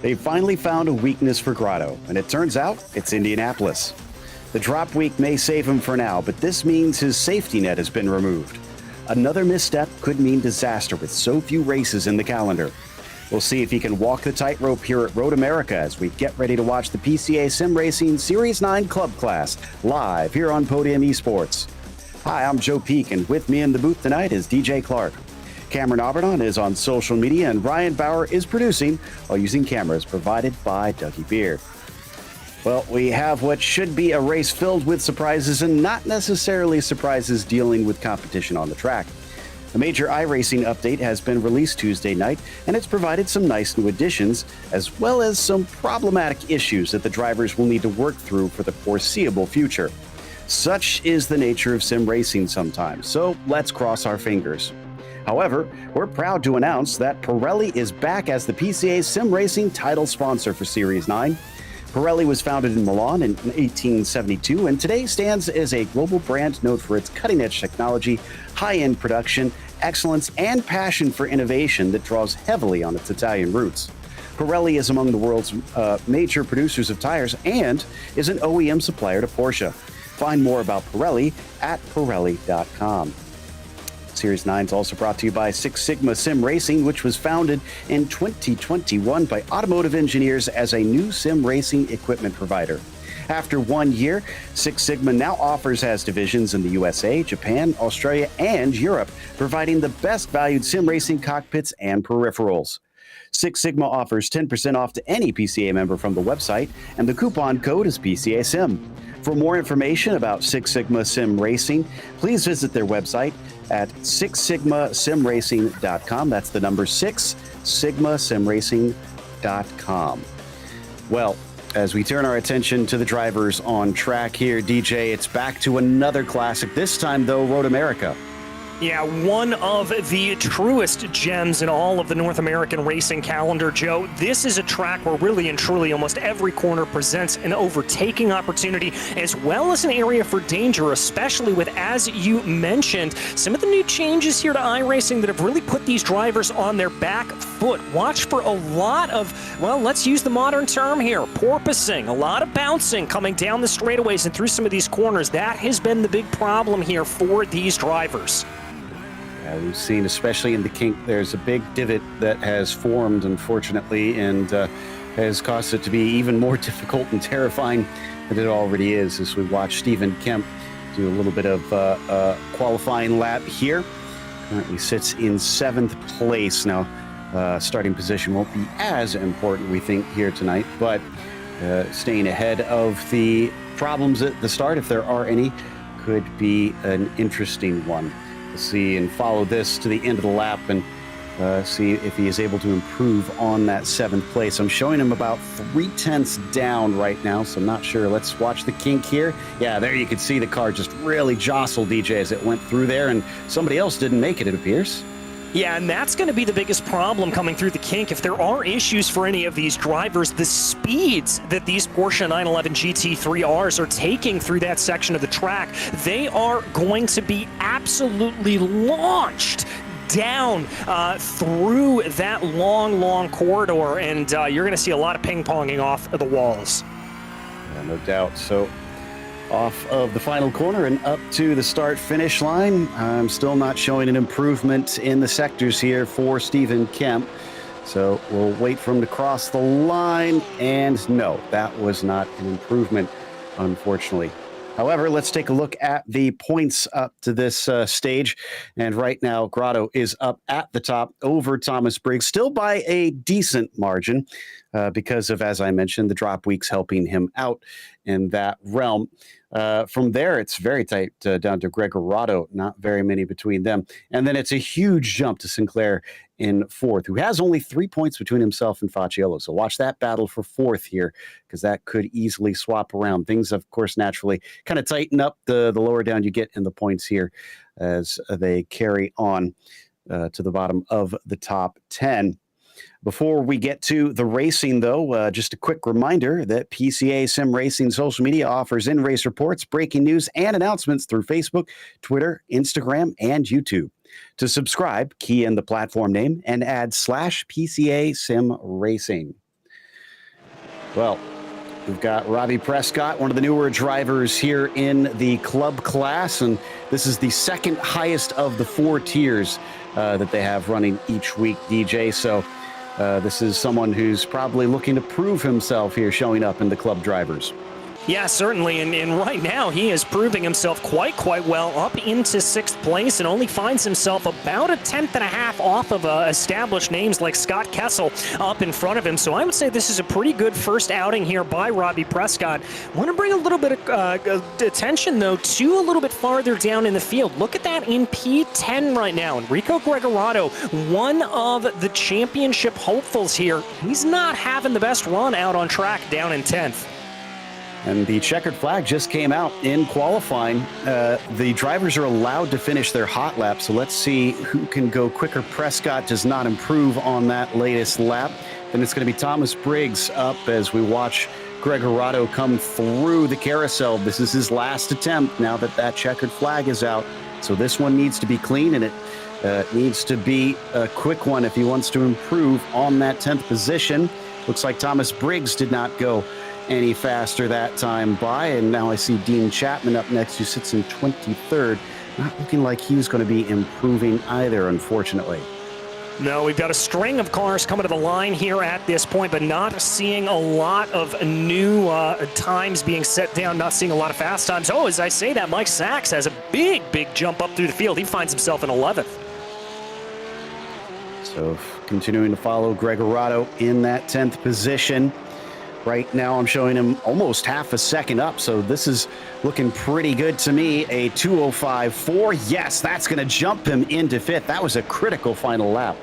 They finally found a weakness for Grotto, and it turns out it's Indianapolis. The drop week may save him for now, but this means his safety net has been removed. Another misstep could mean disaster with so few races in the calendar. We'll see if he can walk the tightrope here at Road America as we get ready to watch the PCA Sim Racing Series 9 Club Class live here on Podium Esports. Hi, I'm Joe Peak, and with me in the booth tonight is DJ Clark. Cameron Abernon is on social media, and Ryan Bauer is producing while using cameras provided by Dougie Beard. Well, we have what should be a race filled with surprises and not necessarily surprises dealing with competition on the track. A major iRacing update has been released Tuesday night, and it's provided some nice new additions, as well as some problematic issues that the drivers will need to work through for the foreseeable future. Such is the nature of sim racing sometimes, so let's cross our fingers. However, we're proud to announce that Pirelli is back as the PCA Sim Racing title sponsor for Series 9. Pirelli was founded in Milan in 1872 and today stands as a global brand known for its cutting-edge technology, high-end production, excellence, and passion for innovation that draws heavily on its Italian roots. Pirelli is among the world's major producers of tires and is an OEM supplier to Porsche. Find more about Pirelli at Pirelli.com. Series 9 is also brought to you by Six Sigma Sim Racing, which was founded in 2021 by automotive engineers as a new sim racing equipment provider. After 1 year, Six Sigma now has divisions in the USA, Japan, Australia, and Europe, providing the best valued sim racing cockpits and peripherals. Six Sigma offers 10% off to any PCA member from the website, and the coupon code is PCA Sim. For more information about Six Sigma Sim Racing, please visit their website at sixsigmasimracing.com. That's the number 6, sigmasimracing.com. Well, as we turn our attention to the drivers on track here, DJ, it's back to another classic. This time, though, Road America. Yeah, one of the truest gems in all of the North American racing calendar, Joe. This is a track where really and truly almost every corner presents an overtaking opportunity as well as an area for danger, especially with, as you mentioned, some of the new changes here to iRacing that have really put these drivers on their back foot. Watch for a lot of, well, let's use the modern term here, porpoising, a lot of bouncing coming down the straightaways and through some of these corners. That has been the big problem here for these drivers. We've seen, especially in the kink, there's a big divot that has formed, unfortunately, and has caused it to be even more difficult and terrifying than it already is as we watch Stephen Kemp do a little bit of qualifying lap here. Currently sits in 7th place. Now, starting position won't be as important, we think, here tonight, but staying ahead of the problems at the start, if there are any, could be an interesting one. See and follow this to the end of the lap and see if he is able to improve on that 7th place. I'm showing him about 3/10 down right now, so I'm not sure. Let's watch the kink here. Yeah, there you can see the car just really jostled DJ as it went through there, and somebody else didn't make it, it appears. Yeah, and that's going to be the biggest problem coming through the kink. If there are issues for any of these drivers, the speeds that these Porsche 911 GT3Rs are taking through that section of the track, they are going to be absolutely launched down through that long corridor, and you're going to see a lot of ping-ponging off of the walls. Yeah, no doubt. So off of the final corner and up to the start-finish line. I'm still not showing an improvement in the sectors here for Stephen Kemp. So we'll wait for him to cross the line. And no, that was not an improvement, unfortunately. However, let's take a look at the points up to this stage. And right now, Grotto is up at the top over Thomas Briggs, still by a decent margin because of, as I mentioned, the drop weeks helping him out in that realm. From there, it's very tight down to Gregor Rado, not very many between them. And then it's a huge jump to Sinclair in 4th, who has only 3 points between himself and Facciello. So watch that battle for 4th here, because that could easily swap around. Things, of course, naturally kind of tighten up the lower down you get in the points here as they carry on to the bottom of the top 10. Before we get to the racing, though, just a quick reminder that PCA Sim Racing social media offers in-race reports, breaking news, and announcements through Facebook, Twitter, Instagram, and YouTube. To subscribe, key in the platform name and add /PCA Sim Racing. Well, we've got Robbie Prescott, one of the newer drivers here in the club class, and this is the second highest of the 4 tiers that they have running each week, DJ. So this is someone who's probably looking to prove himself here, showing up in the club drivers. Yeah, certainly, and right now he is proving himself quite well up into 6th place and only finds himself about a 10th off of established names like Scott Kessel up in front of him. So I would say this is a pretty good first outing here by Robbie Prescott. I want to bring a little bit of attention, though, to a little bit farther down in the field. Look at that in P10 right now. Enrico Gregorato, one of the championship hopefuls here. He's not having the best run out on track down in 10th. And the checkered flag just came out in qualifying. The drivers are allowed to finish their hot lap, so let's see who can go quicker. Prescott does not improve on that latest lap. Then it's going to be Thomas Briggs up as we watch Gregorato come through the carousel. This is his last attempt now that that checkered flag is out. So this one needs to be clean, and it needs to be a quick one if he wants to improve on that 10th position. Looks like Thomas Briggs did not go any faster that time by, and now I see Dean Chapman up next, who sits in 23rd. Not looking like he's going to be improving either, unfortunately. No, we've got a string of cars coming to the line here at this point, but not seeing a lot of new times being set down, not seeing a lot of fast times. Oh, as I say that, Mike Sachs has a big jump up through the field. He finds himself in 11th. So continuing to follow Gregorato in that 10th position. Right now, I'm showing him almost half a second up, so this is looking pretty good to me. A 2:05.4. Yes, that's going to jump him into 5th. That was a critical final lap.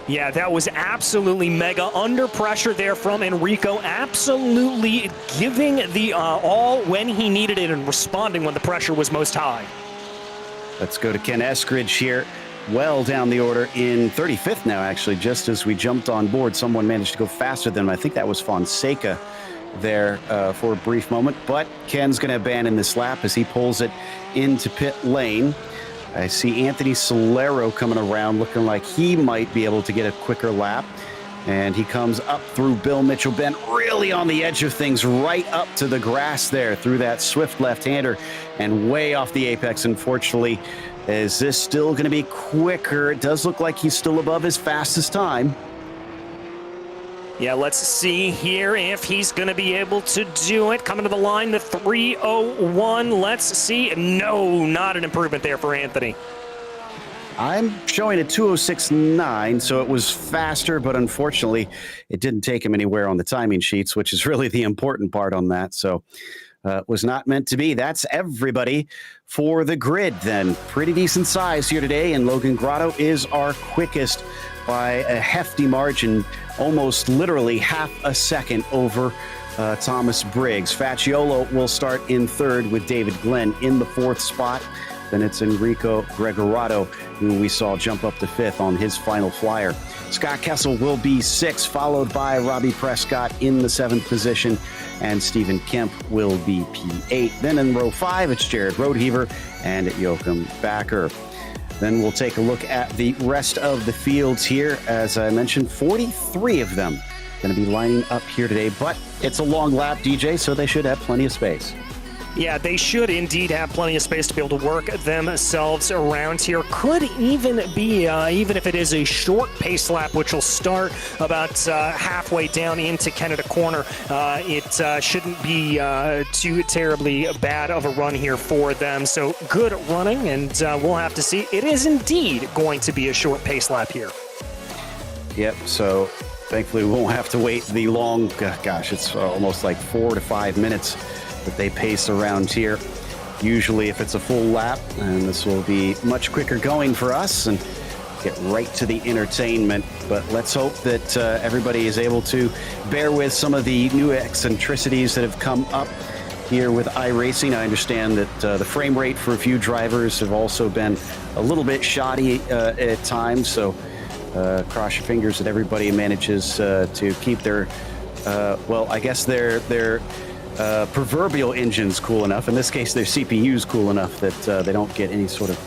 Yeah, that was absolutely mega under pressure there from Enrico. Absolutely giving the all when he needed it and responding when the pressure was most high. Let's go to Ken Eskridge here. Well down the order in 35th now, actually, just as we jumped on board. Someone managed to go faster than him. I think that was Fonseca there for a brief moment. But Ken's going to abandon this lap as he pulls it into pit lane. I see Anthony Solero coming around, looking like he might be able to get a quicker lap. And he comes up through Bill Mitchell Bent, really on the edge of things, right up to the grass there through that swift left-hander and way off the apex, unfortunately. Is this still going to be quicker? It does look like he's still above his fastest time. Yeah, let's see here if he's going to be able to do it. Coming to the line, the 3:01. Let's see. No, not an improvement there for Anthony. I'm showing a 2:06.9, so it was faster, but unfortunately, it didn't take him anywhere on the timing sheets, which is really the important part on that. So was not meant to be. That's everybody for the grid then. Pretty decent size here today, and Logan Grotto is our quickest by a hefty margin, almost literally half a second over Thomas Briggs. Facciolo will start in 3rd with David Glenn in the 4th spot. Then it's Enrico Gregorato, who we saw jump up to 5th on his final flyer. Scott Kessel will be 6th, followed by Robbie Prescott in the 7th position, and Stephen Kemp will be P8. Then in row 5, it's Jared Roadheaver and Joachim Backer. Then we'll take a look at the rest of the fields here. As I mentioned, 43 of them going to be lining up here today, but it's a long lap, DJ, so they should have plenty of space. Yeah, they should indeed have plenty of space to be able to work themselves around here. Could even be, even if it is a short pace lap, which will start about halfway down into Canada Corner, it shouldn't be too terribly bad of a run here for them. So good running, and we'll have to see. It is indeed going to be a short pace lap here. Yep, so thankfully we won't have to wait the long, gosh, it's almost like 4 to 5 minutes that they pace around here. Usually if it's a full lap, and this will be much quicker going for us and get right to the entertainment. But let's hope that everybody is able to bear with some of the new eccentricities that have come up here with iRacing. I understand that the frame rate for a few drivers have also been a little bit shoddy at times, so cross your fingers that everybody manages to keep their, well, I guess their proverbial engines cool enough. In this case, their CPU's cool enough that they don't get any sort of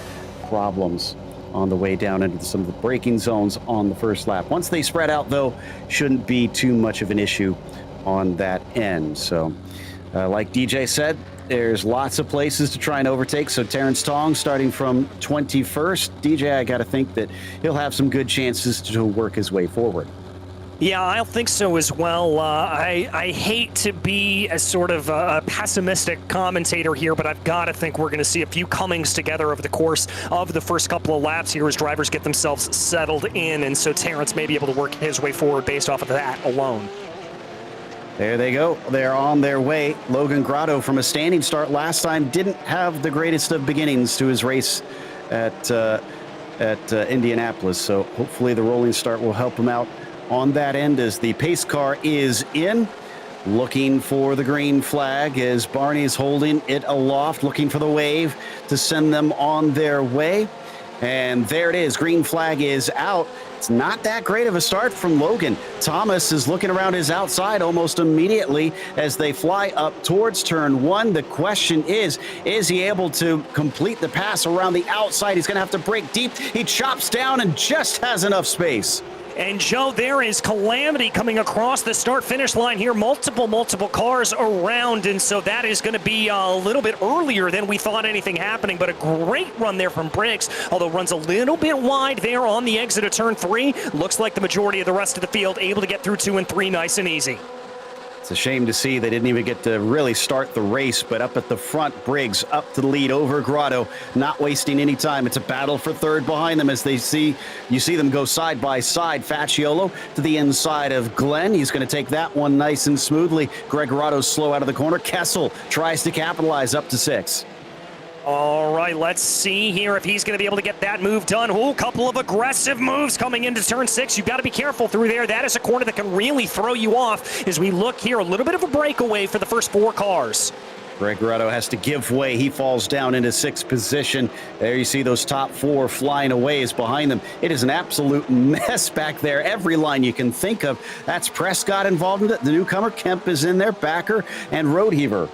problems on the way down into some of the braking zones on the first lap. Once they spread out, though, shouldn't be too much of an issue on that end. So like DJ said, there's lots of places to try and overtake. So Terrence Tong starting from 21st. DJ, I got to think that he'll have some good chances to work his way forward. Yeah, I think so as well. I hate to be a sort of pessimistic commentator here, but I've got to think we're going to see a few comings together over the course of the first couple of laps here as drivers get themselves settled in, and so Terrence may be able to work his way forward based off of that alone. There they go. They're on their way. Logan Grotto, from a standing start last time, didn't have the greatest of beginnings to his race at Indianapolis, so hopefully the rolling start will help him out on that end as the pace car is in, looking for the green flag as Barney's holding it aloft, looking for the wave to send them on their way. And there it is. Green flag is out. It's not that great of a start from Logan. Thomas is looking around his outside almost immediately as they fly up towards turn one. The question is he able to complete the pass around the outside? He's going to have to break deep. He chops down and just has enough space. And Joe, there is calamity coming across the start-finish line here. Multiple cars around, and so that is going to be a little bit earlier than we thought anything happening, but a great run there from Briggs, although runs a little bit wide there on the exit of turn 3. Looks like the majority of the rest of the field able to get through 2 and 3 nice and easy. It's a shame to see they didn't even get to really start the race, but up at the front, Briggs up to the lead over Grotto, not wasting any time. It's a battle for third behind them as you see them go side by side. Facciolo to the inside of Glenn. He's going to take that one nice and smoothly. Greg Grotto's slow out of the corner. Kessel tries to capitalize up to 6. All right, let's see here if he's going to be able to get that move done. Oh, a couple of aggressive moves coming into turn 6. You've got to be careful through there. That is a corner that can really throw you off as we look here. A little bit of a breakaway for the first 4 cars. Greg Grotto has to give way. He falls down into 6th position. There you see those top 4 flying away is behind them. It is an absolute mess back there. Every line you can think of. That's Prescott involved in it. The newcomer, Kemp, is in there. Backer and Roadheaver.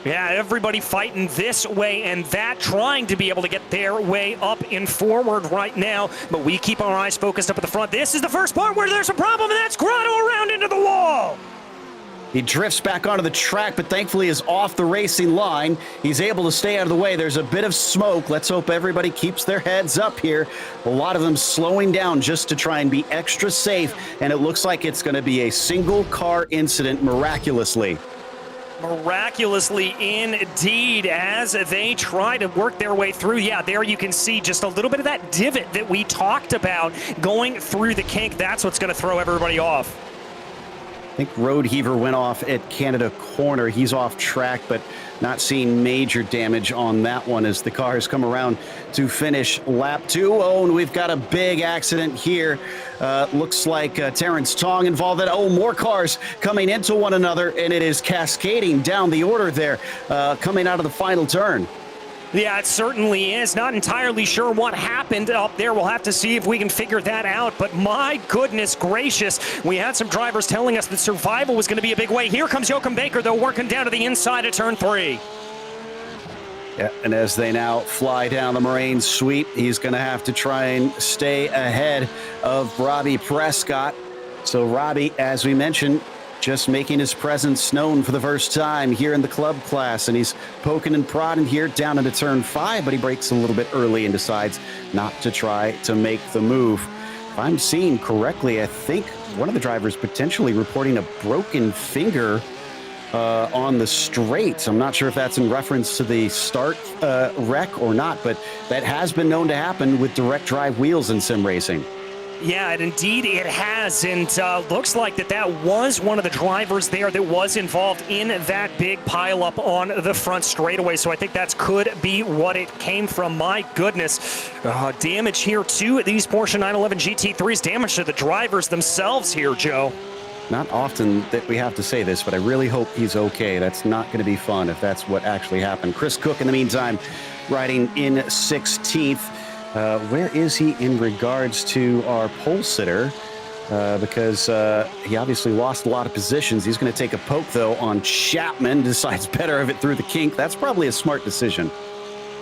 Yeah, everybody fighting this way and that, trying to be able to get their way up and forward right now. But we keep our eyes focused up at the front. This is the first part where there's a problem, and that's Grotto around into the wall. He drifts back onto the track, but thankfully is off the racing line. He's able to stay out of the way. There's a bit of smoke. Let's hope everybody keeps their heads up here. A lot of them slowing down just to try and be extra safe, and it looks like it's going to be a single car incident miraculously. Miraculously indeed, as they try to work their way through. Yeah, there you can see just a little bit of that divot that we talked about going through the kink. That's what's going to throw everybody off. I think Roadheaver went off at Canada Corner. He's off track, but not seeing major damage on that one as the cars come around to finish lap 2. Oh, and we've got a big accident here. Looks like Terrence Tong involved in. Oh, more cars coming into one another, and it is cascading down the order there, coming out of the final turn. Yeah, it certainly is. Not entirely sure what happened up there. We'll have to see if we can figure that out. But my goodness gracious, we had some drivers telling us that survival was going to be a big way. Here comes Joachim Baker, though, working down to the inside of turn 3. Yeah, and as they now fly down the Moraine sweep, he's going to have to try and stay ahead of Robbie Prescott. So Robbie, as we mentioned, just making his presence known for the first time here in the club class, and he's poking and prodding here down into turn 5, but he breaks a little bit early and decides not to try to make the move. If I'm seeing correctly, I think one of the drivers potentially reporting a broken finger on the straight. I'm not sure if that's in reference to the start wreck or not, but that has been known to happen with direct drive wheels in sim racing. Yeah, and indeed it has, and looks like that was one of the drivers there that was involved in that big pileup on the front straightaway. So I think that could be what it came from. My goodness, damage here to these Porsche 911 GT3s, damage to the drivers themselves here, Joe. Not often that we have to say this, but I really hope he's okay. That's not going to be fun if that's what actually happened. Chris Cook, in the meantime, riding in 16th. Where is he in regards to our pole sitter? Because he obviously lost a lot of positions. He's going to take a poke, though, on Chapman. Decides better of it through the kink. That's probably a smart decision.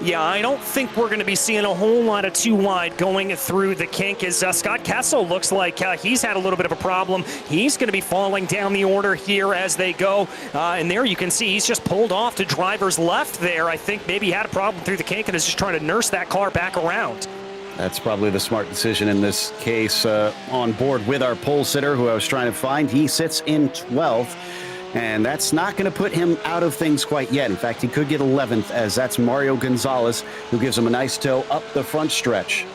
Yeah, I don't think we're going to be seeing a whole lot of too wide going through the kink as Scott Kessel looks like he's had a little bit of a problem. He's going to be falling down the order here as they go. And there you can see he's just pulled off to driver's left there. I think maybe he had a problem through the kink and is just trying to nurse that car back around. That's probably the smart decision in this case. On board with our pole sitter, who I was trying to find, he sits in 12th. And that's not going to put him out of things quite yet. In fact, he could get 11th, as that's Mario Gonzalez, who gives him a nice tow up the front stretch.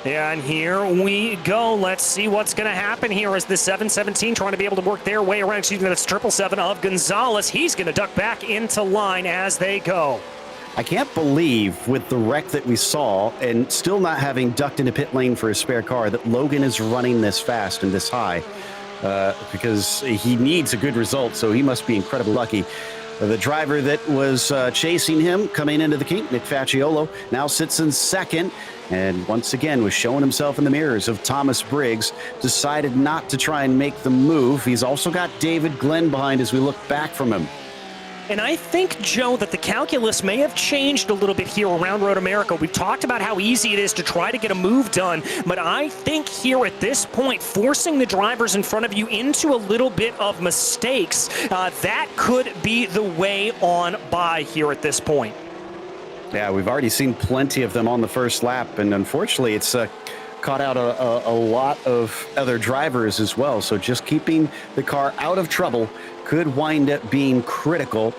And here we go. Let's see what's going to happen here as the 717 trying to be able to work their way around. Excuse me, that's 777 of Gonzalez. He's going to duck back into line as they go. I can't believe, with the wreck that we saw and still not having ducked into pit lane for his spare car, that Logan is running this fast and this high. Because he needs a good result, so he must be incredibly lucky. The driver that was chasing him coming into the kink, Nick Facciolo, now sits in second, and once again was showing himself in the mirrors of Thomas Briggs. Decided not to try and make the move. He's also got David Glenn behind as we look back from him. And I think, Joe, that the calculus may have changed a little bit here around Road America. We've talked about how easy it is to try to get a move done, but I think here at this point, forcing the drivers in front of you into a little bit of mistakes, that could be the way on by here at this point. Yeah, we've already seen plenty of them on the first lap, and unfortunately it's caught out a lot of other drivers as well. So just keeping the car out of trouble could wind up being critical.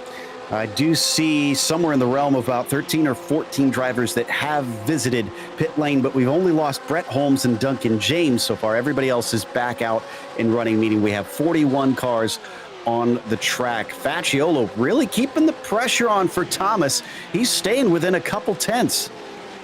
I do see somewhere in the realm of about 13 or 14 drivers that have visited pit lane, but we've only lost Brett Holmes and Duncan James so far. Everybody else is back out and running, meaning we have 41 cars on the track. Facciolo really keeping the pressure on for Thomas. He's staying within a couple tenths.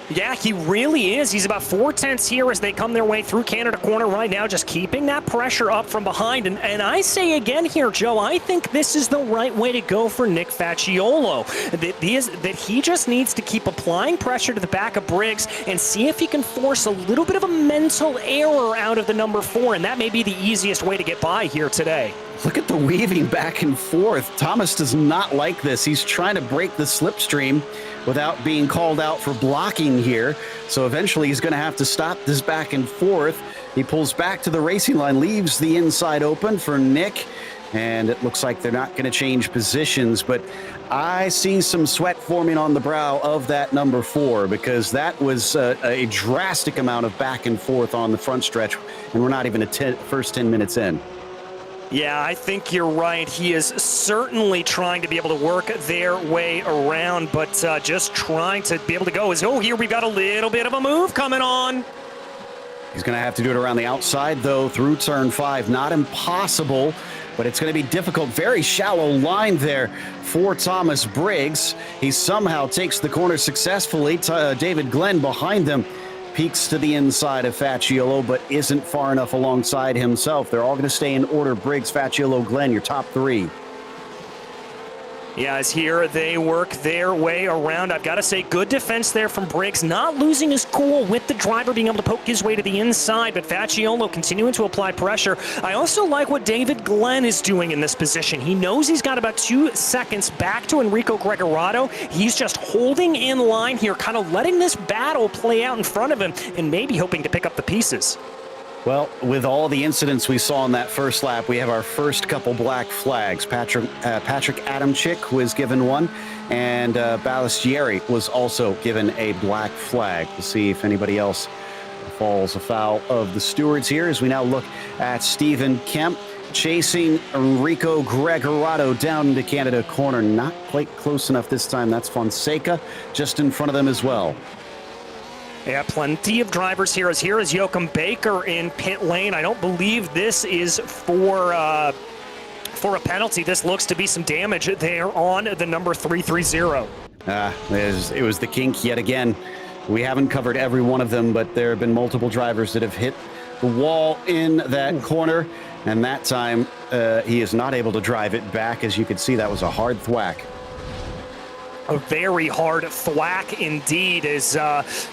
Yeah, he really is. He's about 4 tenths here as they come their way through Canada Corner right now, just keeping that pressure up from behind. And I say again here, Joe, I think this is the right way to go for Nick Facciolo. That he just needs to keep applying pressure to the back of Briggs and see if he can force a little bit of a mental error out of the number 4, and that may be the easiest way to get by here today. Look at the weaving back and forth. Thomas does not like this. He's trying to break the slipstream without being called out for blocking here. So eventually he's going to have to stop this back and forth. He pulls back to the racing line, leaves the inside open for Nick, and it looks like they're not going to change positions, but I see some sweat forming on the brow of that number 4, because that was a drastic amount of back and forth on the front stretch, and we're not even first 10 minutes in. Yeah, I think you're right. He is certainly trying to be able to work their way around, but just trying to be able to go. Here we've got a little bit of a move coming on. He's going to have to do it around the outside, though, through turn 5. Not impossible, but it's going to be difficult. Very shallow line there for Thomas Briggs. He somehow takes the corner successfully. David Glenn behind them. Peeks to the inside of Facciolo, but isn't far enough alongside himself. They're all going to stay in order. Briggs, Facciolo, Glenn, your top 3. Yeah, as here they work their way around. I've got to say, good defense there from Briggs, not losing his cool with the driver being able to poke his way to the inside, but Facciolo continuing to apply pressure. I also like what David Glenn is doing in this position. He knows he's got about 2 seconds back to Enrico Gregorato. He's just holding in line here, kind of letting this battle play out in front of him and maybe hoping to pick up the pieces. Well, with all the incidents we saw in that first lap, we have our first couple black flags. Patrick Adamczyk was given one, and Balistieri was also given a black flag. We'll see if anybody else falls afoul of the stewards here as we now look at Stephen Kemp chasing Enrico Gregorato down into Canada Corner. Not quite close enough this time. That's Fonseca just in front of them as well. Yeah, plenty of drivers here. Here is Joachim Baker in pit lane. I don't believe this is for a penalty. This looks to be some damage there on the number 330. It was the kink yet again. We haven't covered every one of them, but there have been multiple drivers that have hit the wall in that corner, and that time he is not able to drive it back. As you can see, that was a hard thwack. A very hard thwack indeed as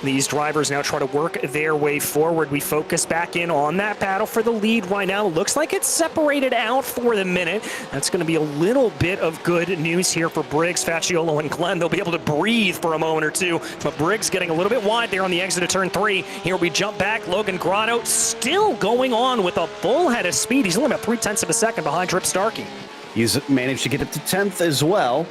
these drivers now try to work their way forward. We focus back in on that battle for the lead right now. It looks like it's separated out for the minute. That's going to be a little bit of good news here for Briggs, Facciolo, and Glenn. They'll be able to breathe for a moment or two, but Briggs getting a little bit wide there on the exit of turn 3. Here we jump back. Logan Grotto still going on with a full head of speed. He's only about 0.3 of a second behind Trip Starkey. He's managed to get up to 10th as well.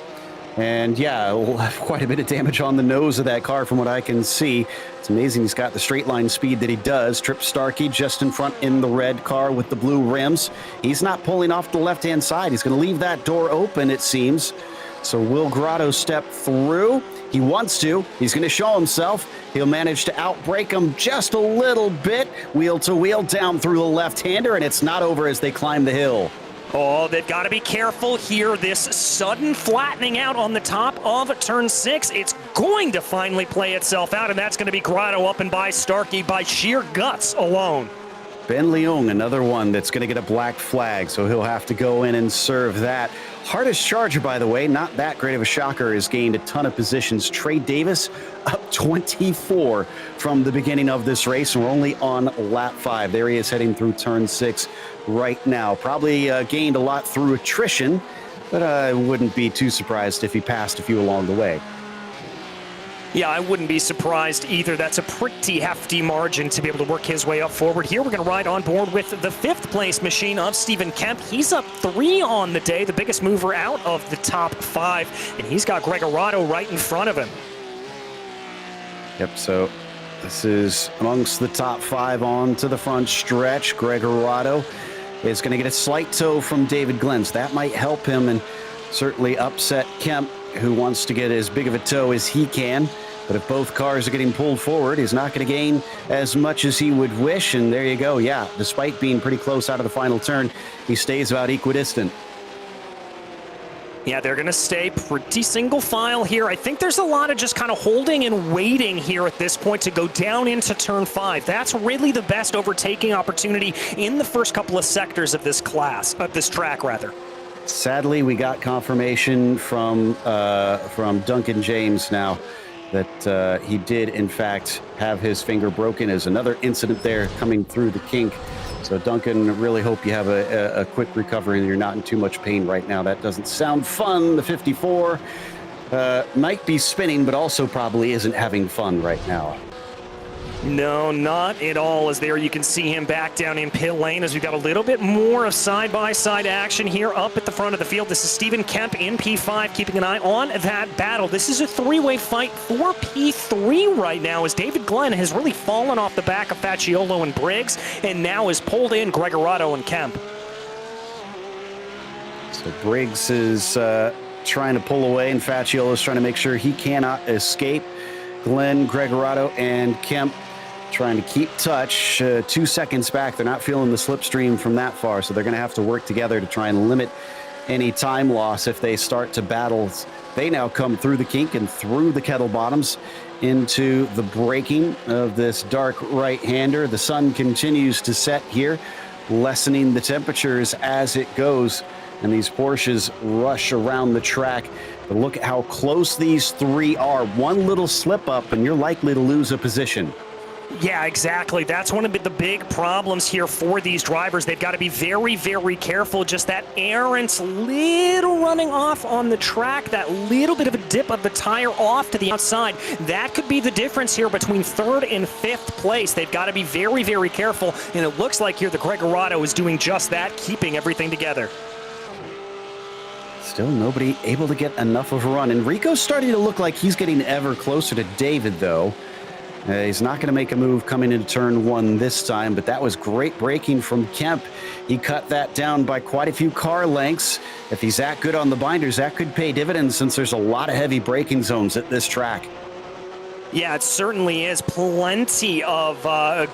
And yeah, we'll have quite a bit of damage on the nose of that car from what I can see. It's amazing he's got the straight line speed that he does. Trip Starkey just in front in the red car with the blue rims. He's not pulling off the left-hand side. He's going to leave that door open, it seems. So will Grotto step through? He wants to. He's going to show himself. He'll manage to outbrake him just a little bit. Wheel to wheel down through the left-hander, and it's not over as they climb the hill. Oh, they've got to be careful here. This sudden flattening out on the top of turn 6. It's going to finally play itself out, and that's going to be Grotto up and by Starkey by sheer guts alone. Ben Leung, another one that's going to get a black flag, so he'll have to go in and serve that. Hardest charger, by the way, not that great of a shocker, has gained a ton of positions. Trey Davis up 24 from the beginning of this race, and we're only on lap 5. There he is heading through turn 6 right now. Probably gained a lot through attrition, but I wouldn't be too surprised if he passed a few along the way. Yeah, I wouldn't be surprised either. That's a pretty hefty margin to be able to work his way up forward. Here we're going to ride on board with the 5th place machine of Stephen Kemp. He's up 3 on the day, the biggest mover out of the top 5, and he's got Gregorato right in front of him. Yep, so this is amongst the top 5 on to the front stretch. Gregorato is going to get a slight tow from David Glenn. That might help him and certainly upset Kemp, who wants to get as big of a tow as he can. But if both cars are getting pulled forward, he's not going to gain as much as he would wish. And there you go. Yeah, despite being pretty close out of the final turn, he stays about equidistant. Yeah, they're going to stay pretty single file here. I think there's a lot of just kind of holding and waiting here at this point to go down into turn 5. That's really the best overtaking opportunity in the first couple of sectors of this class, of this track rather. Sadly, we got confirmation from Duncan James now that he did, in fact, have his finger broken. As another incident there coming through the kink. So, Duncan, really hope you have a quick recovery and you're not in too much pain right now. That doesn't sound fun. The 54 might be spinning, but also probably isn't having fun right now. No, not at all, as there you can see him back down in pit lane as we've got a little bit more of side-by-side action here up at the front of the field. This is Stephen Kemp in P5, keeping an eye on that battle. This is a 3-way fight for P3 right now, as David Glenn has really fallen off the back of Facciolo and Briggs, and now has pulled in Gregorato and Kemp. So Briggs is trying to pull away, and Facciolo is trying to make sure he cannot escape. Glenn, Gregorato, and Kemp trying to keep touch. 2 seconds back. They're not feeling the slipstream from that far, so they're going to have to work together to try and limit any time loss if they start to battle. They now come through the kink and through the kettle bottoms into the braking of this dark right-hander. The sun continues to set here, lessening the temperatures as it goes, and these Porsches rush around the track. But look at how close these 3 are. One little slip up and you're likely to lose a position. Yeah, exactly. That's one of the big problems here for these drivers. They've got to be very, very careful. Just that errant little running off on the track, that little bit of a dip of the tire off to the outside. That could be the difference here between 3rd and 5th place. They've got to be very, very careful. And it looks like here the Gregorato is doing just that, keeping everything together. Still nobody able to get enough of a run. Enrico's starting to look like he's getting ever closer to David, though. He's not going to make a move coming into turn 1 this time, but that was great braking from Kemp. He cut that down by quite a few car lengths. If he's that good on the binders, that could pay dividends since there's a lot of heavy braking zones at this track. Yeah, it certainly is. Plenty of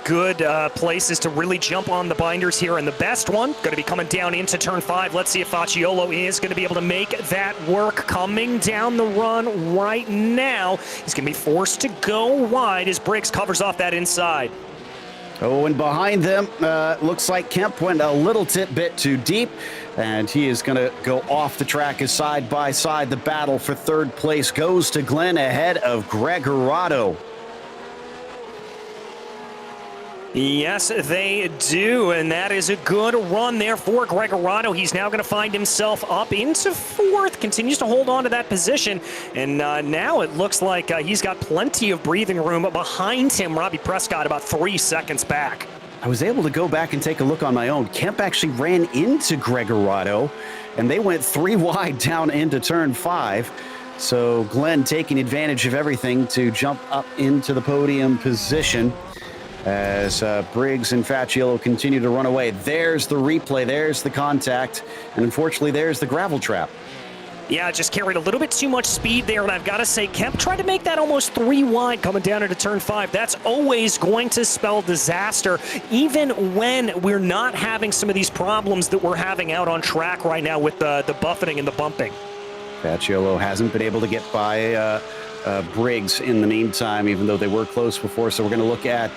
good places to really jump on the binders here. And the best one, going to be coming down into turn 5. Let's see if Facciolo is going to be able to make that work. Coming down the run right now. He's going to be forced to go wide as Briggs covers off that inside. Oh, and behind them, looks like Kemp went a little bit too deep, and he is going to go off the track as side by side. The battle for third place goes to Glenn ahead of Gregorado. Yes, they do, and that is a good run there for Gregorado. He's now going to find himself up into fourth, continues to hold on to that position, and now it looks like he's got plenty of breathing room behind him. Robbie Prescott about 3 seconds back. I was able to go back and take a look on my own. Kemp actually ran into Gregorado, and they went 3 wide down into turn 5. So Glenn taking advantage of everything to jump up into the podium position as Briggs and Facciolo continue to run away. There's the replay, there's the contact, and unfortunately there's the gravel trap. Yeah, just carried a little bit too much speed there, and I've got to say, Kemp tried to make that almost 3 wide coming down into turn 5. That's always going to spell disaster, even when we're not having some of these problems that we're having out on track right now with the buffeting and the bumping. Facciolo hasn't been able to get by Briggs in the meantime, even though they were close before. So we're going to look at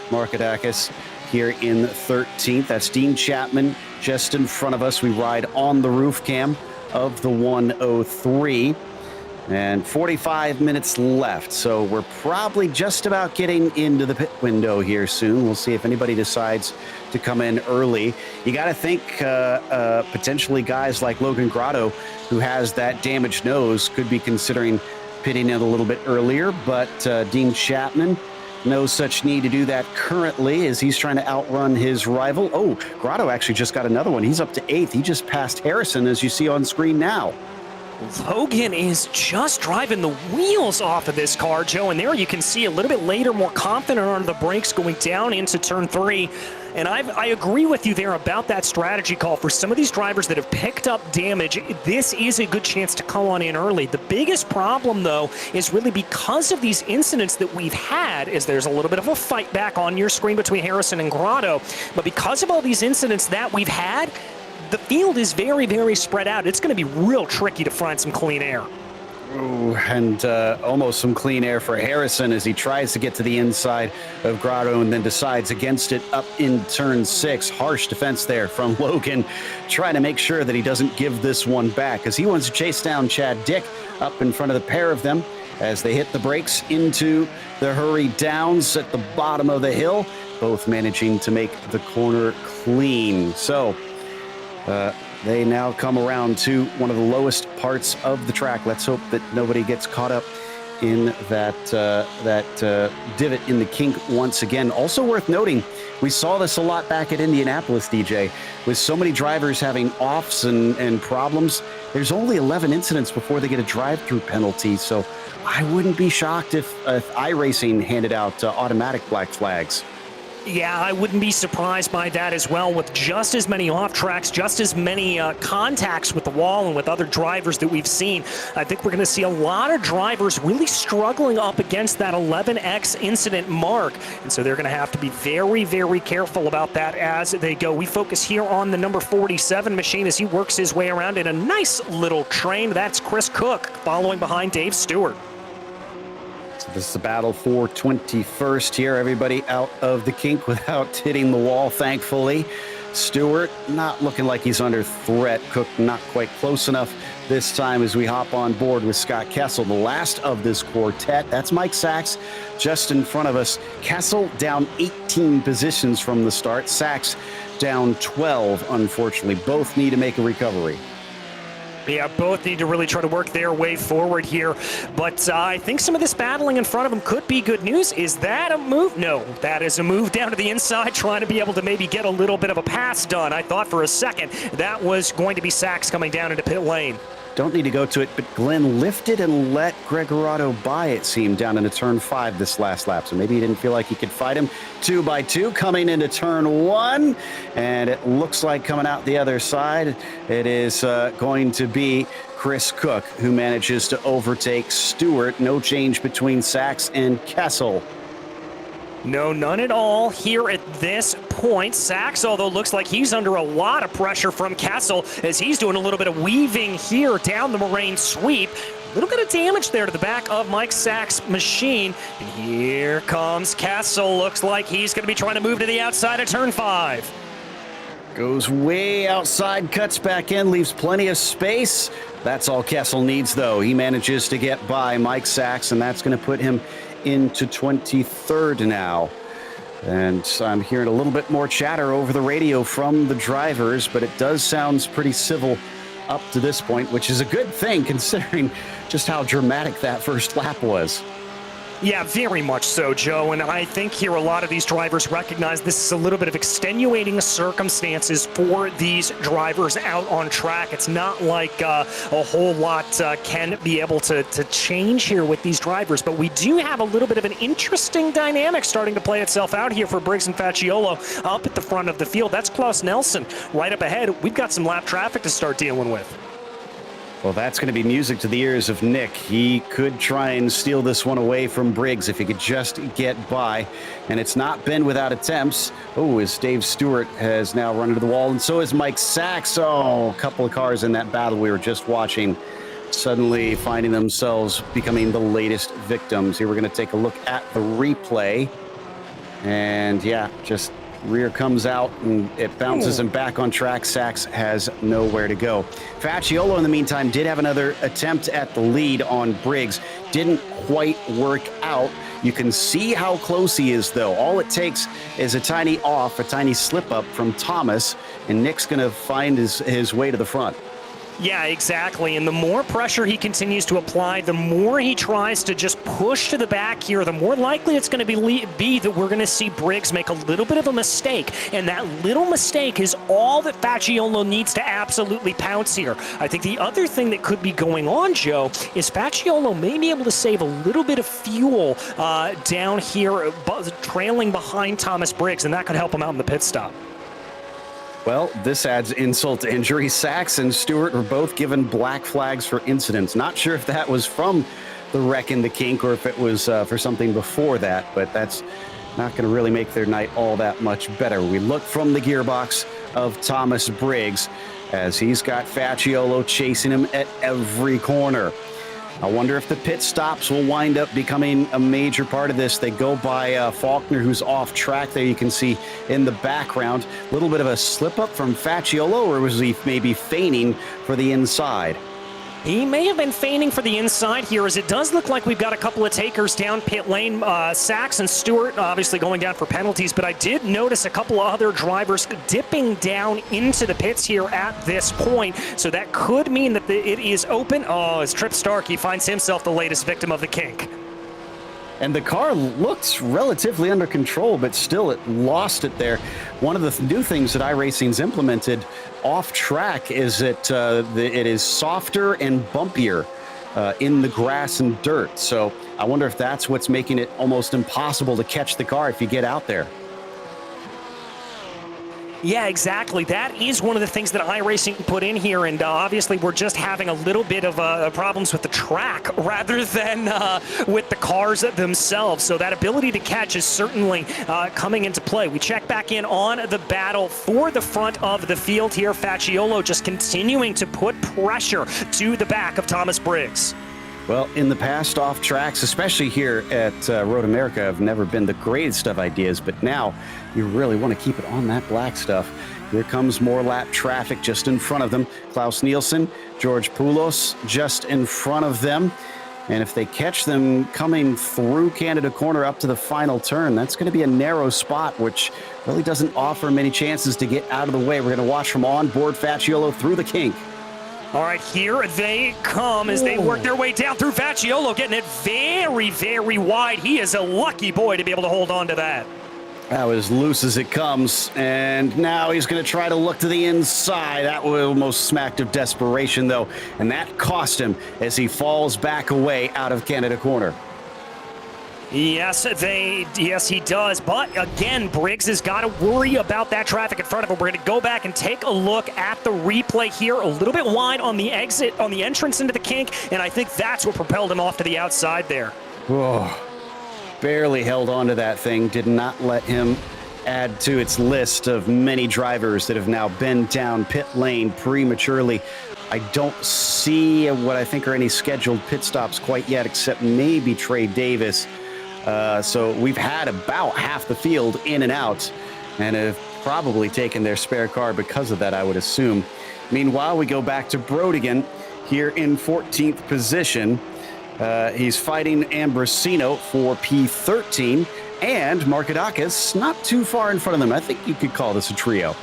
Markadakis here in 13th. That's Dean Chapman just in front of us. We ride on the roof cam of the 103, and 45 minutes left. So we're probably just about getting into the pit window here soon. We'll see if anybody decides to come in early. You got to think potentially guys like Logan Grotto, who has that damaged nose, could be considering pitting in a little bit earlier, but Dean Chapman, no such need to do that currently as he's trying to outrun his rival. Oh, Grotto actually just got another one. He's up to 8th. He just passed Harrison, as you see on screen now. Logan is just driving the wheels off of this car, Joe, and there you can see a little bit later, more confident on the brakes going down into turn 3. And I agree with you there about that strategy call. For some of these drivers that have picked up damage, this is a good chance to come on in early. The biggest problem, though, is really because of these incidents that we've had, is there's a little bit of a fight back on your screen between Harrison and Grotto. But because of all these incidents that we've had, the field is very, very spread out. It's going to be real tricky to find some clean air. Ooh, and almost some clean air for Harrison as he tries to get to the inside of Grotto and then decides against it up in turn 6. Harsh defense there from Logan, trying to make sure that he doesn't give this one back as he wants to chase down Chad Dick up in front of the pair of them as they hit the brakes into the hurry downs at the bottom of the hill, both managing to make the corner clean. So they now come around to one of the lowest parts of the track. Let's hope that nobody gets caught up in that divot in the kink once again. Also worth noting, we saw this a lot back at Indianapolis, DJ, with so many drivers having offs and problems. There's only 11 incidents before they get a drive-through penalty, so I wouldn't be shocked if iRacing handed out automatic black flags. Yeah, I wouldn't be surprised by that as well. With just as many off tracks, just as many contacts with the wall and with other drivers that we've seen, I think we're going to see a lot of drivers really struggling up against that 11X incident mark. And so they're going to have to be very, very careful about that as they go. We focus here on the number 47 machine as he works his way around in a nice little train. That's Chris Cook following behind Dave Stewart. So this is the battle for 21st here. Everybody out of the kink without hitting the wall, thankfully. Stewart not looking like he's under threat. Cook not quite close enough this time as we hop on board with Scott Kessel, the last of this quartet. That's Mike Sachs just in front of us. Kessel down 18 positions from the start. Sachs down 12, unfortunately. Both need to make a recovery. Yeah, both need to really try to work their way forward here. But I think some of this battling in front of them could be good news. Is that a move? No, that is a move down to the inside, trying to be able to maybe get a little bit of a pass done. I thought for a second that was going to be Sachs coming down into pit lane. Don't need to go to it, but Glenn lifted and let Gregorado by, it seemed, down into turn 5 this last lap. So maybe he didn't feel like he could fight him. 2 by 2 coming into turn 1. And it looks like coming out the other side, it is going to be Chris Cook, who manages to overtake Stewart. No change between Sachs and Kessel. No, none at all here at this point. Sachs, although, looks like he's under a lot of pressure from Kessel as he's doing a little bit of weaving here down the moraine sweep. A little bit of damage there to the back of Mike Sack's machine. And here comes Kessel. Looks like he's going to be trying to move to the outside of turn 5. Goes way outside, cuts back in, leaves plenty of space. That's all Kessel needs, though. He manages to get by Mike Sachs, and that's going to put him into 23rd now. And I'm hearing a little bit more chatter over the radio from the drivers, but it does sound pretty civil up to this point, which is a good thing considering just how dramatic that first lap was. Yeah, very much so, Joe. And I think here a lot of these drivers recognize this is a little bit of extenuating circumstances for these drivers out on track. It's not like a whole lot can be able to change here with these drivers. But we do have a little bit of an interesting dynamic starting to play itself out here for Briggs and Facciolo up at the front of the field. That's Klaus Nelson right up ahead. We've got some lap traffic to start dealing with. Well, that's going to be music to the ears of Nick. He could try and steal this one away from Briggs if he could just get by. And it's not been without attempts. Oh, as Dave Stewart has now run into the wall, and so is Mike Sachs. Oh, a couple of cars in that battle we were just watching suddenly finding themselves becoming the latest victims. Here we're going to take a look at the replay. And yeah, just rear comes out and it bounces him back on track. Sachs has nowhere to go. Facciolo, in the meantime, did have another attempt at the lead on Briggs. Didn't quite work out. You can see how close he is, though. All it takes is a tiny slip up from Thomas, and Nick's going to find his way to the front. Yeah, exactly. And the more pressure he continues to apply, the more he tries to just push to the back here, the more likely it's going to be that we're going to see Briggs make a little bit of a mistake. And that little mistake is all that Facciolo needs to absolutely pounce here. I think the other thing that could be going on, Joe, is Facciolo may be able to save a little bit of fuel down here, trailing behind Thomas Briggs, and that could help him out in the pit stop. Well, this adds insult to injury. Sachs and Stewart were both given black flags for incidents. Not sure if that was from the wreck in the kink or if it was for something before that, but that's not going to really make their night all that much better. We look from the gearbox of Thomas Briggs as he's got Facciolo chasing him at every corner. I wonder if the pit stops will wind up becoming a major part of this. They go by Faulkner, who's off track there. You can see in the background a little bit of a slip up from Facciolo, or was he maybe feigning for the inside? He may have been feigning for the inside here, as it does look like we've got a couple of takers down pit lane. Sachs and Stewart obviously going down for penalties, but I did notice a couple of other drivers dipping down into the pits here at this point. So that could mean that it is open. Oh, as Trip Starkey finds himself the latest victim of the kink. And the car looks relatively under control, but still it lost it there. One of the new things that iRacing's implemented off track is that it is softer and bumpier in the grass and dirt. So I wonder if that's what's making it almost impossible to catch the car if you get out there. Yeah, exactly. That is one of the things that iRacing put in here, and obviously we're just having a little bit of problems with the track rather than with the cars themselves. So that ability to catch is certainly coming into play. We check back in on the battle for the front of the field here. Facciolo just continuing to put pressure to the back of Thomas Briggs. Well, in the past, off tracks, especially here at Road America, have never been the greatest of ideas, but now you really want to keep it on that black stuff. Here comes more lap traffic just in front of them. Klaus Nielsen, George Poulos just in front of them. And if they catch them coming through Canada Corner up to the final turn, that's going to be a narrow spot, which really doesn't offer many chances to get out of the way. We're going to watch from on board Facciolo through the kink. All right, here they come as they work their way down through Facciolo, getting it very, very wide. He is a lucky boy to be able to hold on to that. That was as loose as it comes, and now he's going to try to look to the inside. That almost smacked of desperation, though, and that cost him as he falls back away out of Canada Corner. Yes, he does. But again, Briggs has got to worry about that traffic in front of him. We're going to go back and take a look at the replay here. A little bit wide on the exit, on the entrance into the kink, and I think that's what propelled him off to the outside there. Oh, barely held on to that thing. Did not let him add to its list of many drivers that have now been down pit lane prematurely. I don't see what I think are any scheduled pit stops quite yet, except maybe Trey Davis. So we've had about half the field in and out and have probably taken their spare car because of that, I would assume. Meanwhile, we go back to Brodigan here in 14th position. He's fighting Ambrosino for P13, and Markadakis not too far in front of them. I think you could call this a trio.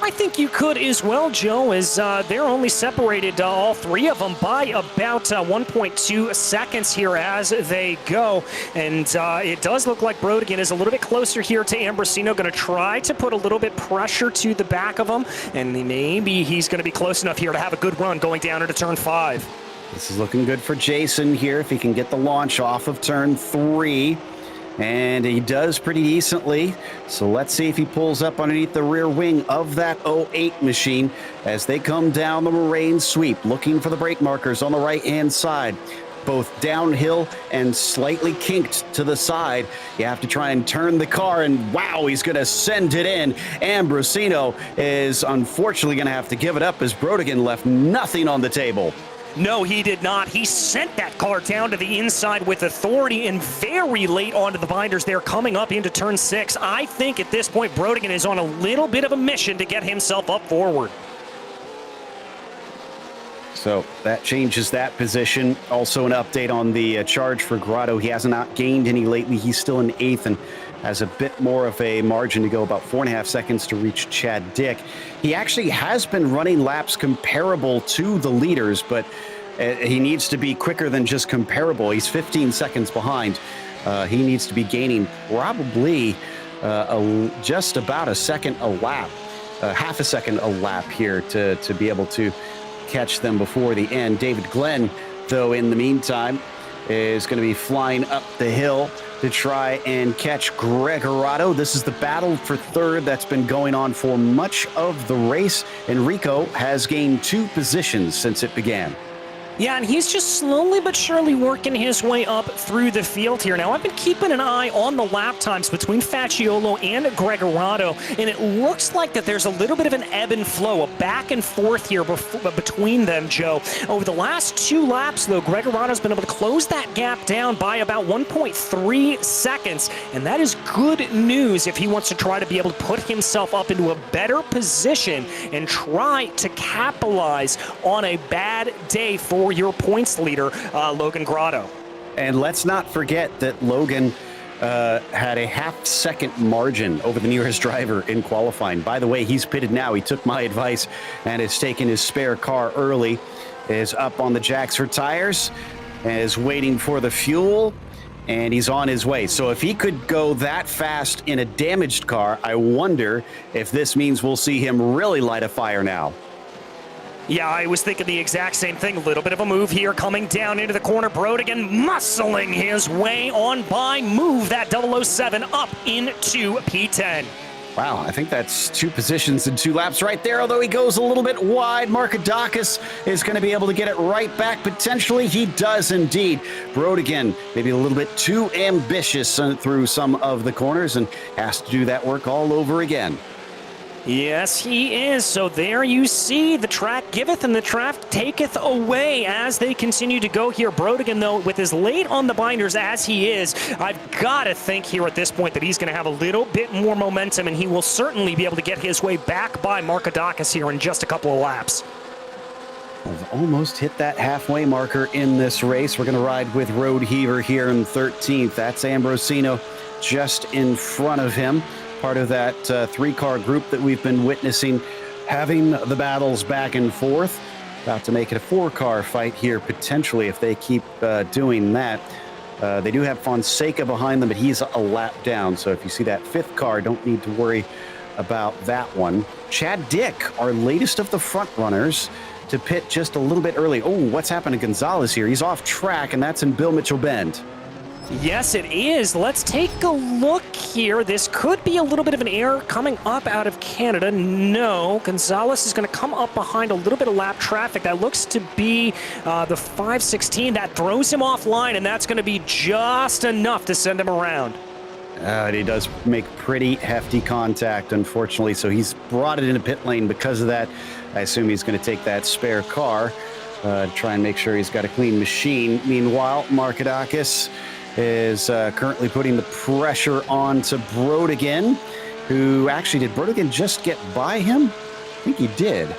I think you could as well, Joe, as they're only separated, all three of them, by about 1.2 seconds here as they go. And it does look like Brodigan is a little bit closer here to Ambrosino, going to try to put a little bit pressure to the back of him, and maybe he's going to be close enough here to have a good run going down into turn 5. This is looking good for Jason here if he can get the launch off of turn 3. And he does pretty decently. So let's see if he pulls up underneath the rear wing of that 08 machine as they come down the Moraine sweep, looking for the brake markers on the right-hand side. Both downhill and slightly kinked to the side. You have to try and turn the car, and wow, he's going to send it in. Ambrosino is unfortunately going to have to give it up as Brodigan left nothing on the table. No, he did not. He sent that car down to the inside with authority and very late onto the binders there coming up into turn 6. I think at this point Brodigan is on a little bit of a mission to get himself up forward. So that changes that position. Also an update on the charge for Grotto. He has not gained any lately. He's still in 8th and has a bit more of a margin to go, about 4.5 seconds to reach Chad Dick. He actually has been running laps comparable to the leaders, but he needs to be quicker than just comparable. He's 15 seconds behind. He needs to be gaining probably just about a second a lap, half a second a lap here to be able to catch them before the end. David Glenn, though, in the meantime, is going to be flying up the hill to try and catch Gregorato. This is the battle for third that's been going on for much of the race. Enrico has gained 2 positions since it began. Yeah, and he's just slowly but surely working his way up through the field here. Now, I've been keeping an eye on the lap times between Facciolo and Gregorato, and it looks like that there's a little bit of an ebb and flow, a back and forth here between them, Joe. Over the last 2 laps, though, Gregorato's been able to close that gap down by about 1.3 seconds, and that is good news if he wants to try to be able to put himself up into a better position and try to capitalize on a bad day for your points leader, Logan Grotto. And let's not forget that Logan had a half-second margin over the nearest driver in qualifying. By the way, he's pitted now. He took my advice and has taken his spare car early, is up on the jacks for tires, is waiting for the fuel, and he's on his way. So if he could go that fast in a damaged car, I wonder if this means we'll see him really light a fire now. Yeah, I was thinking the exact same thing. A little bit of a move here coming down into the corner. Brodigan muscling his way on by. Move that 007 up into P10. Wow, I think that's 2 positions in 2 laps right there, although he goes a little bit wide. Markadakis is going to be able to get it right back. Potentially, he does indeed. Brodigan, maybe a little bit too ambitious through some of the corners and has to do that work all over again. Yes, he is. So there you see, the track giveth and the track taketh away as they continue to go here. Brodigan, though, with as late on the binders as he is, I've got to think here at this point that he's going to have a little bit more momentum, and he will certainly be able to get his way back by Markadakis here in just a couple of laps. We've almost hit that halfway marker in this race. We're going to ride with Road Heaver here in 13th. That's Ambrosino just in front of him. Part of that 3-car group that we've been witnessing, having the battles back and forth. About to make it a 4-car fight here, potentially, if they keep doing that. They do have Fonseca behind them, but he's a lap down. So if you see that 5th car, don't need to worry about that one. Chad Dick, our latest of the front runners, to pit just a little bit early. Oh, what's happened to Gonzalez here? He's off track, and that's in Bill Mitchell Bend. Yes, it is. Let's take a look here. This could be a little bit of an error coming up out of Canada. No, Gonzalez is going to come up behind a little bit of lap traffic. That looks to be the 516. That throws him offline, and that's going to be just enough to send him around. And he does make pretty hefty contact, unfortunately, so he's brought it into pit lane because of that. I assume he's going to take that spare car, try and make sure he's got a clean machine. Meanwhile, Markadakis is currently putting the pressure on to Brodigan, who actually, did Brodigan just get by him? I think he did.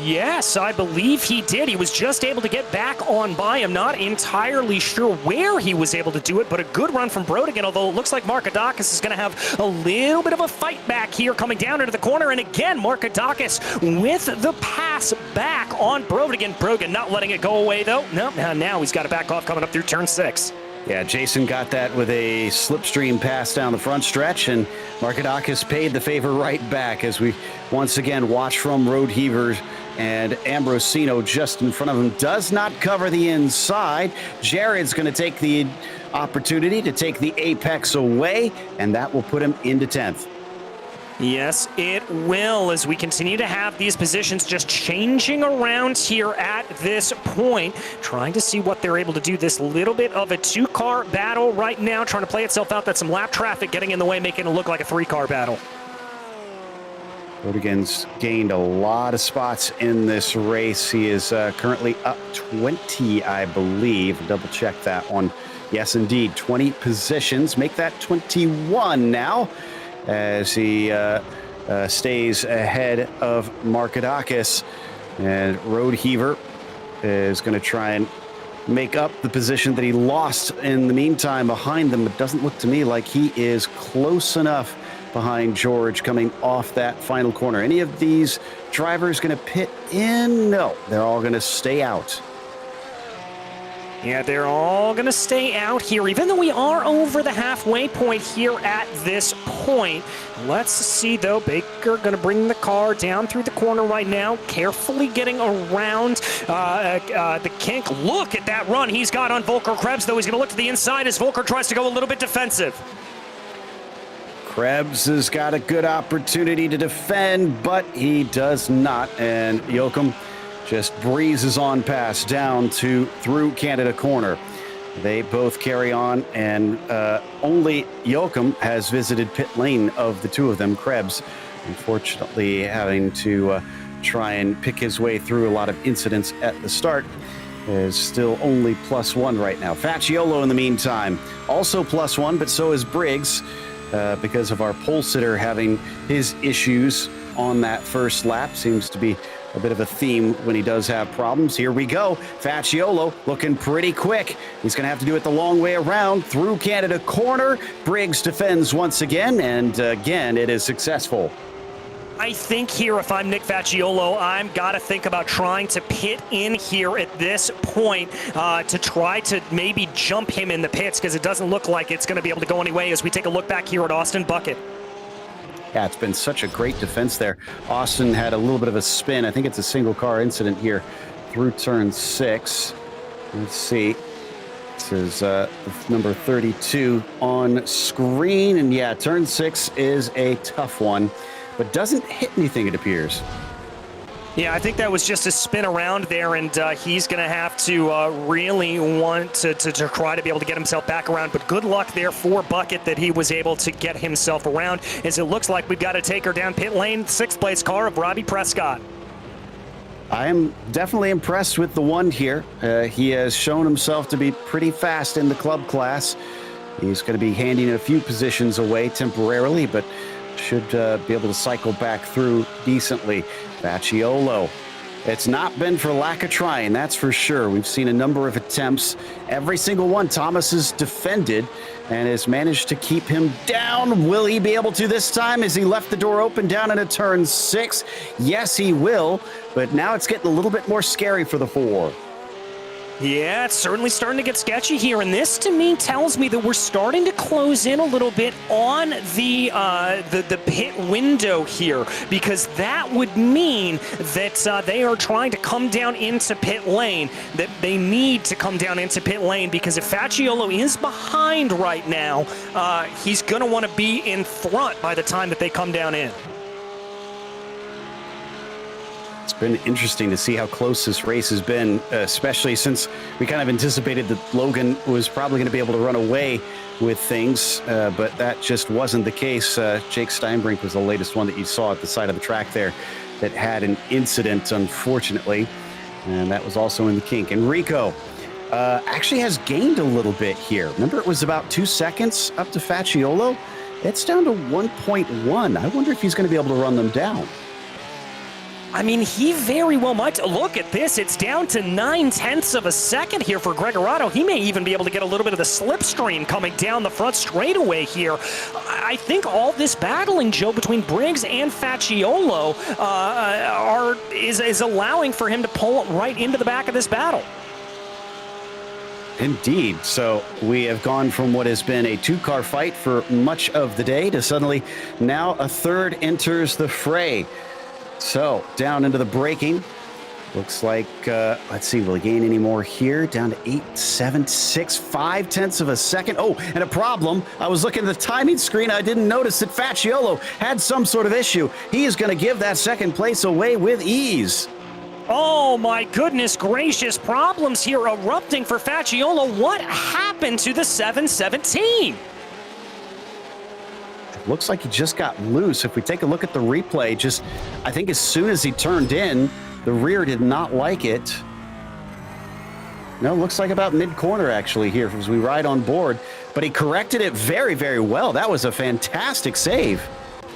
Yes, I believe he did. He was just able to get back on by him. Not entirely sure where he was able to do it, but a good run from Brodigan, although it looks like Markadakis is going to have a little bit of a fight back here coming down into the corner. And again, Markadakis with the pass back on Brodigan. Brodigan not letting it go away, though. No, now he's got to back off coming up through turn 6. Yeah, Jason got that with a slipstream pass down the front stretch, and Markadakis paid the favor right back as we once again watch from Road Heavers, and Ambrosino just in front of him does not cover the inside. Jared's going to take the opportunity to take the apex away, and that will put him into 10th. Yes, it will, as we continue to have these positions just changing around here at this point, trying to see what they're able to do. This little bit of a 2-car battle right now, trying to play itself out. That's some lap traffic getting in the way, making it look like a 3-car battle. Brodigan's gained a lot of spots in this race. He is currently up 20, I believe. Double check that one. Yes, indeed, 20 positions. Make that 21 now, as he stays ahead of Markadakis. And Road Heaver is going to try and make up the position that he lost in the meantime behind them. It doesn't look to me like he is close enough behind George coming off that final corner. Any of these drivers going to pit in? No, they're all going to stay out. Yeah, they're all going to stay out here, even though we are over the halfway point here at this point. Let's see, though. Baker going to bring the car down through the corner right now, carefully getting around the kink. Look at that run he's got on Volker Krebs, though. He's going to look to the inside as Volker tries to go a little bit defensive. Krebs has got a good opportunity to defend, but he does not. And Joachim just breezes on past down through Canada corner. They both carry on, and only Joachim has visited pit lane of the two of them. Krebs, unfortunately, having to try and pick his way through a lot of incidents at the start, is still only +1 right now. Facciolo, in the meantime, also +1, but so is Briggs, because of our pole sitter having his issues on that first lap. Seems to be a bit of a theme when he does have problems. Here we go. Facciolo looking pretty quick. He's going to have to do it the long way around through Canada corner. Briggs defends once again, and again, it is successful. I think here, if I'm Nick Facciolo, I'm got to think about trying to pit in here at this point to try to maybe jump him in the pits, because it doesn't look like it's going to be able to go anyway as we take a look back here at Austin Bucket. Yeah, it's been such a great defense there. Austin had a little bit of a spin. I think it's a single car incident here through turn 6. Let's see. This is number 32 on screen. And yeah, turn 6 is a tough one, but doesn't hit anything, it appears. Yeah, I think that was just a spin around there, and he's going to have to really want to try to be able to get himself back around. But good luck there for Bucket that he was able to get himself around, as it looks like we've got to take her down pit lane, 6th place car of Robbie Prescott. I am definitely impressed with the one here. He has shown himself to be pretty fast in the club class. He's going to be handing a few positions away temporarily, but should be able to cycle back through decently. Facciolo. It's not been for lack of trying, that's for sure. We've seen a number of attempts. Every single one Thomas has defended and has managed to keep him down. Will he be able to this time as he left the door open down into turn 6? Yes, he will, but now it's getting a little bit more scary for the 4. Yeah, it's certainly starting to get sketchy here, and this to me tells me that we're starting to close in a little bit on the pit window here, because that would mean that they are trying to come down into pit lane, that they need to come down into pit lane, because if Facciolo is behind right now, he's going to want to be in front by the time that they come down in. It's been interesting to see how close this race has been, especially since we kind of anticipated that Logan was probably going to be able to run away with things, but that just wasn't the case. Jake Steinbrink was the latest one that you saw at the side of the track there that had an incident, unfortunately, and that was also in the kink. Enrico actually has gained a little bit here. Remember, it was about 2 seconds up to Facciolo. It's down to 1.1. I wonder if he's going to be able to run them down. I mean, he very well might. Look at this. It's down to 9/10 of a second here for Gregorato. He may even be able to get a little bit of the slipstream coming down the front straightaway here. I think all this battling, Joe, between Briggs and Facciolo is allowing for him to pull right into the back of this battle. Indeed. So we have gone from what has been a two-car fight for much of the day to suddenly now a third enters the fray. So down into the braking. Looks like, let's see, will he gain any more here? Down to 8.76, 0.5 of a second. Oh, and a problem. I was looking at the timing screen. I didn't notice that Facciolo had some sort of issue. He is going to give that second place away with ease. Oh my goodness gracious, problems here erupting for Facciolo. What happened to the 717? Looks like he just got loose. If we take a look at the replay, I think as soon as he turned in, the rear did not like it. No, looks like about mid-corner actually here as we ride on board, but he corrected it very, very well. That was a fantastic save.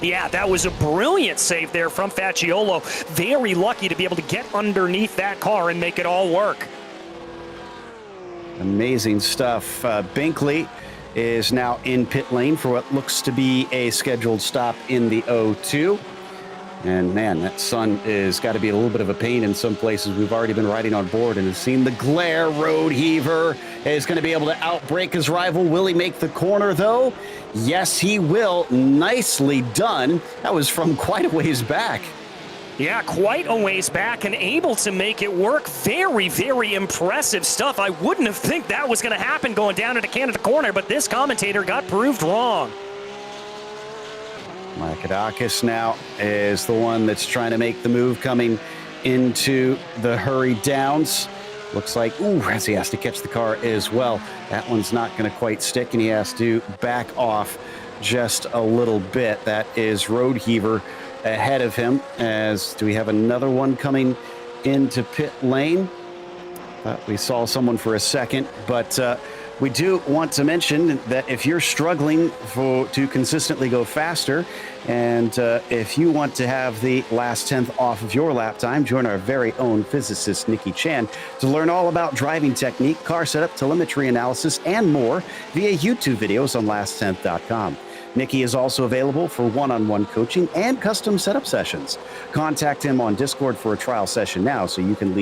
Yeah, that was a brilliant save there from Facciolo. Very lucky to be able to get underneath that car and make it all work. Amazing stuff. Binkley is now in pit lane for what looks to be a scheduled stop in the O2. And man, that sun is got to be a little bit of a pain in some places. We've already been riding on board and have seen the glare. Road Heaver is going to be able to outbrake his rival. Will he make the corner though? Yes, he will. Nicely done. That was from quite a ways back. Yeah, quite a ways back and able to make it work. Very, very impressive stuff. I wouldn't have think that was going to happen going down into Canada corner, but this commentator got proved wrong. Makadakis now is the one that's trying to make the move coming into the hurry downs. Looks like, as he has to catch the car as well. That one's not going to quite stick, and he has to back off just a little bit. That is Road Heaver ahead of him. Do we have another one coming into pit lane? We saw someone for a second, but we do want to mention that if you're struggling to consistently go faster, and if you want to have the last 10th off of your lap time, join our very own physicist, Nikki Chan, to learn all about driving technique, car setup, telemetry analysis, and more via YouTube videos on last10th.com. Nikki is also available for one-on-one coaching and custom setup sessions. Contact him on Discord for a trial session now so you can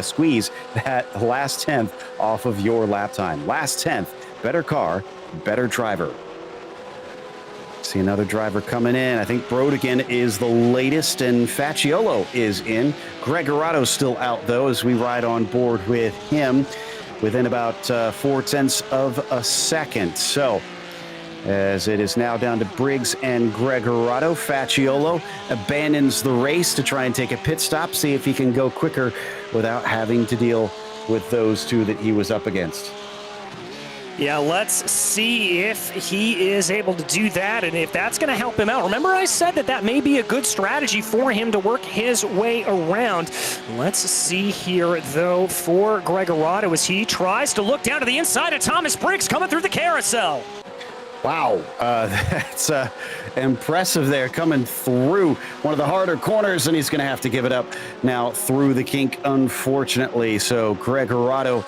squeeze that last 10th off of your lap time. Last 10th, better car, better driver. See another driver coming in. I think Brodigan is the latest, and Facciolo is in. Gregorato's still out, though, as we ride on board with him within about 0.4 of a second. So, as it is now down to Briggs and Gregorato, Facciolo abandons the race to try and take a pit stop, see if he can go quicker without having to deal with those two that he was up against. Yeah, let's see if he is able to do that and if that's going to help him out. Remember I said that may be a good strategy for him to work his way around. Let's see here, though, for Gregorato as he tries to look down to the inside of Thomas Briggs coming through the carousel. Wow, that's impressive there, coming through one of the harder corners, and he's going to have to give it up now through the kink, unfortunately. So Gregorato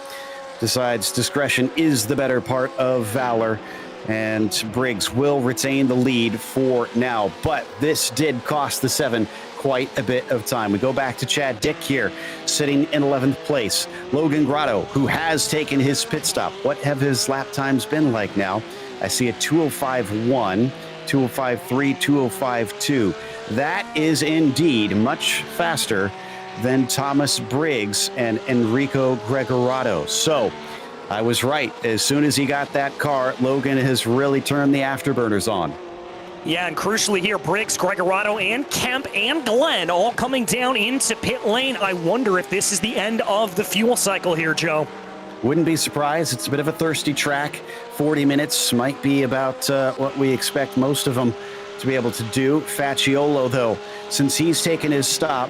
decides discretion is the better part of valor, and Briggs will retain the lead for now. But this did cost the 7 quite a bit of time. We go back to Chad Dick here, sitting in 11th place. Logan Grotto, who has taken his pit stop. What have his lap times been like now? I see a 2:05.1, 2:05.3, 2:05.2. That is indeed much faster than Thomas Briggs and Enrico Gregorato. So I was right. As soon as he got that car, Logan has really turned the afterburners on. Yeah, and crucially here, Briggs, Gregorado, and Kemp, and Glenn all coming down into pit lane. I wonder if this is the end of the fuel cycle here, Joe. Wouldn't be surprised. It's a bit of a thirsty track. 40 minutes might be about what we expect most of them to be able to do. Facciolo, though, since he's taken his stop,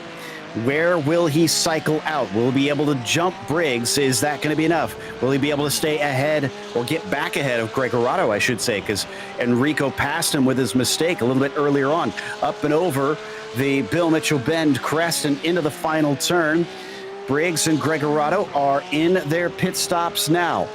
where will he cycle out? Will he be able to jump Briggs? Is that going to be enough? Will he be able to stay ahead or get back ahead of Gregorado, I should say, because Enrico passed him with his mistake a little bit earlier on. Up and over the Bill Mitchell Bend crest and into the final turn. Briggs and Gregorado are in their pit stops now.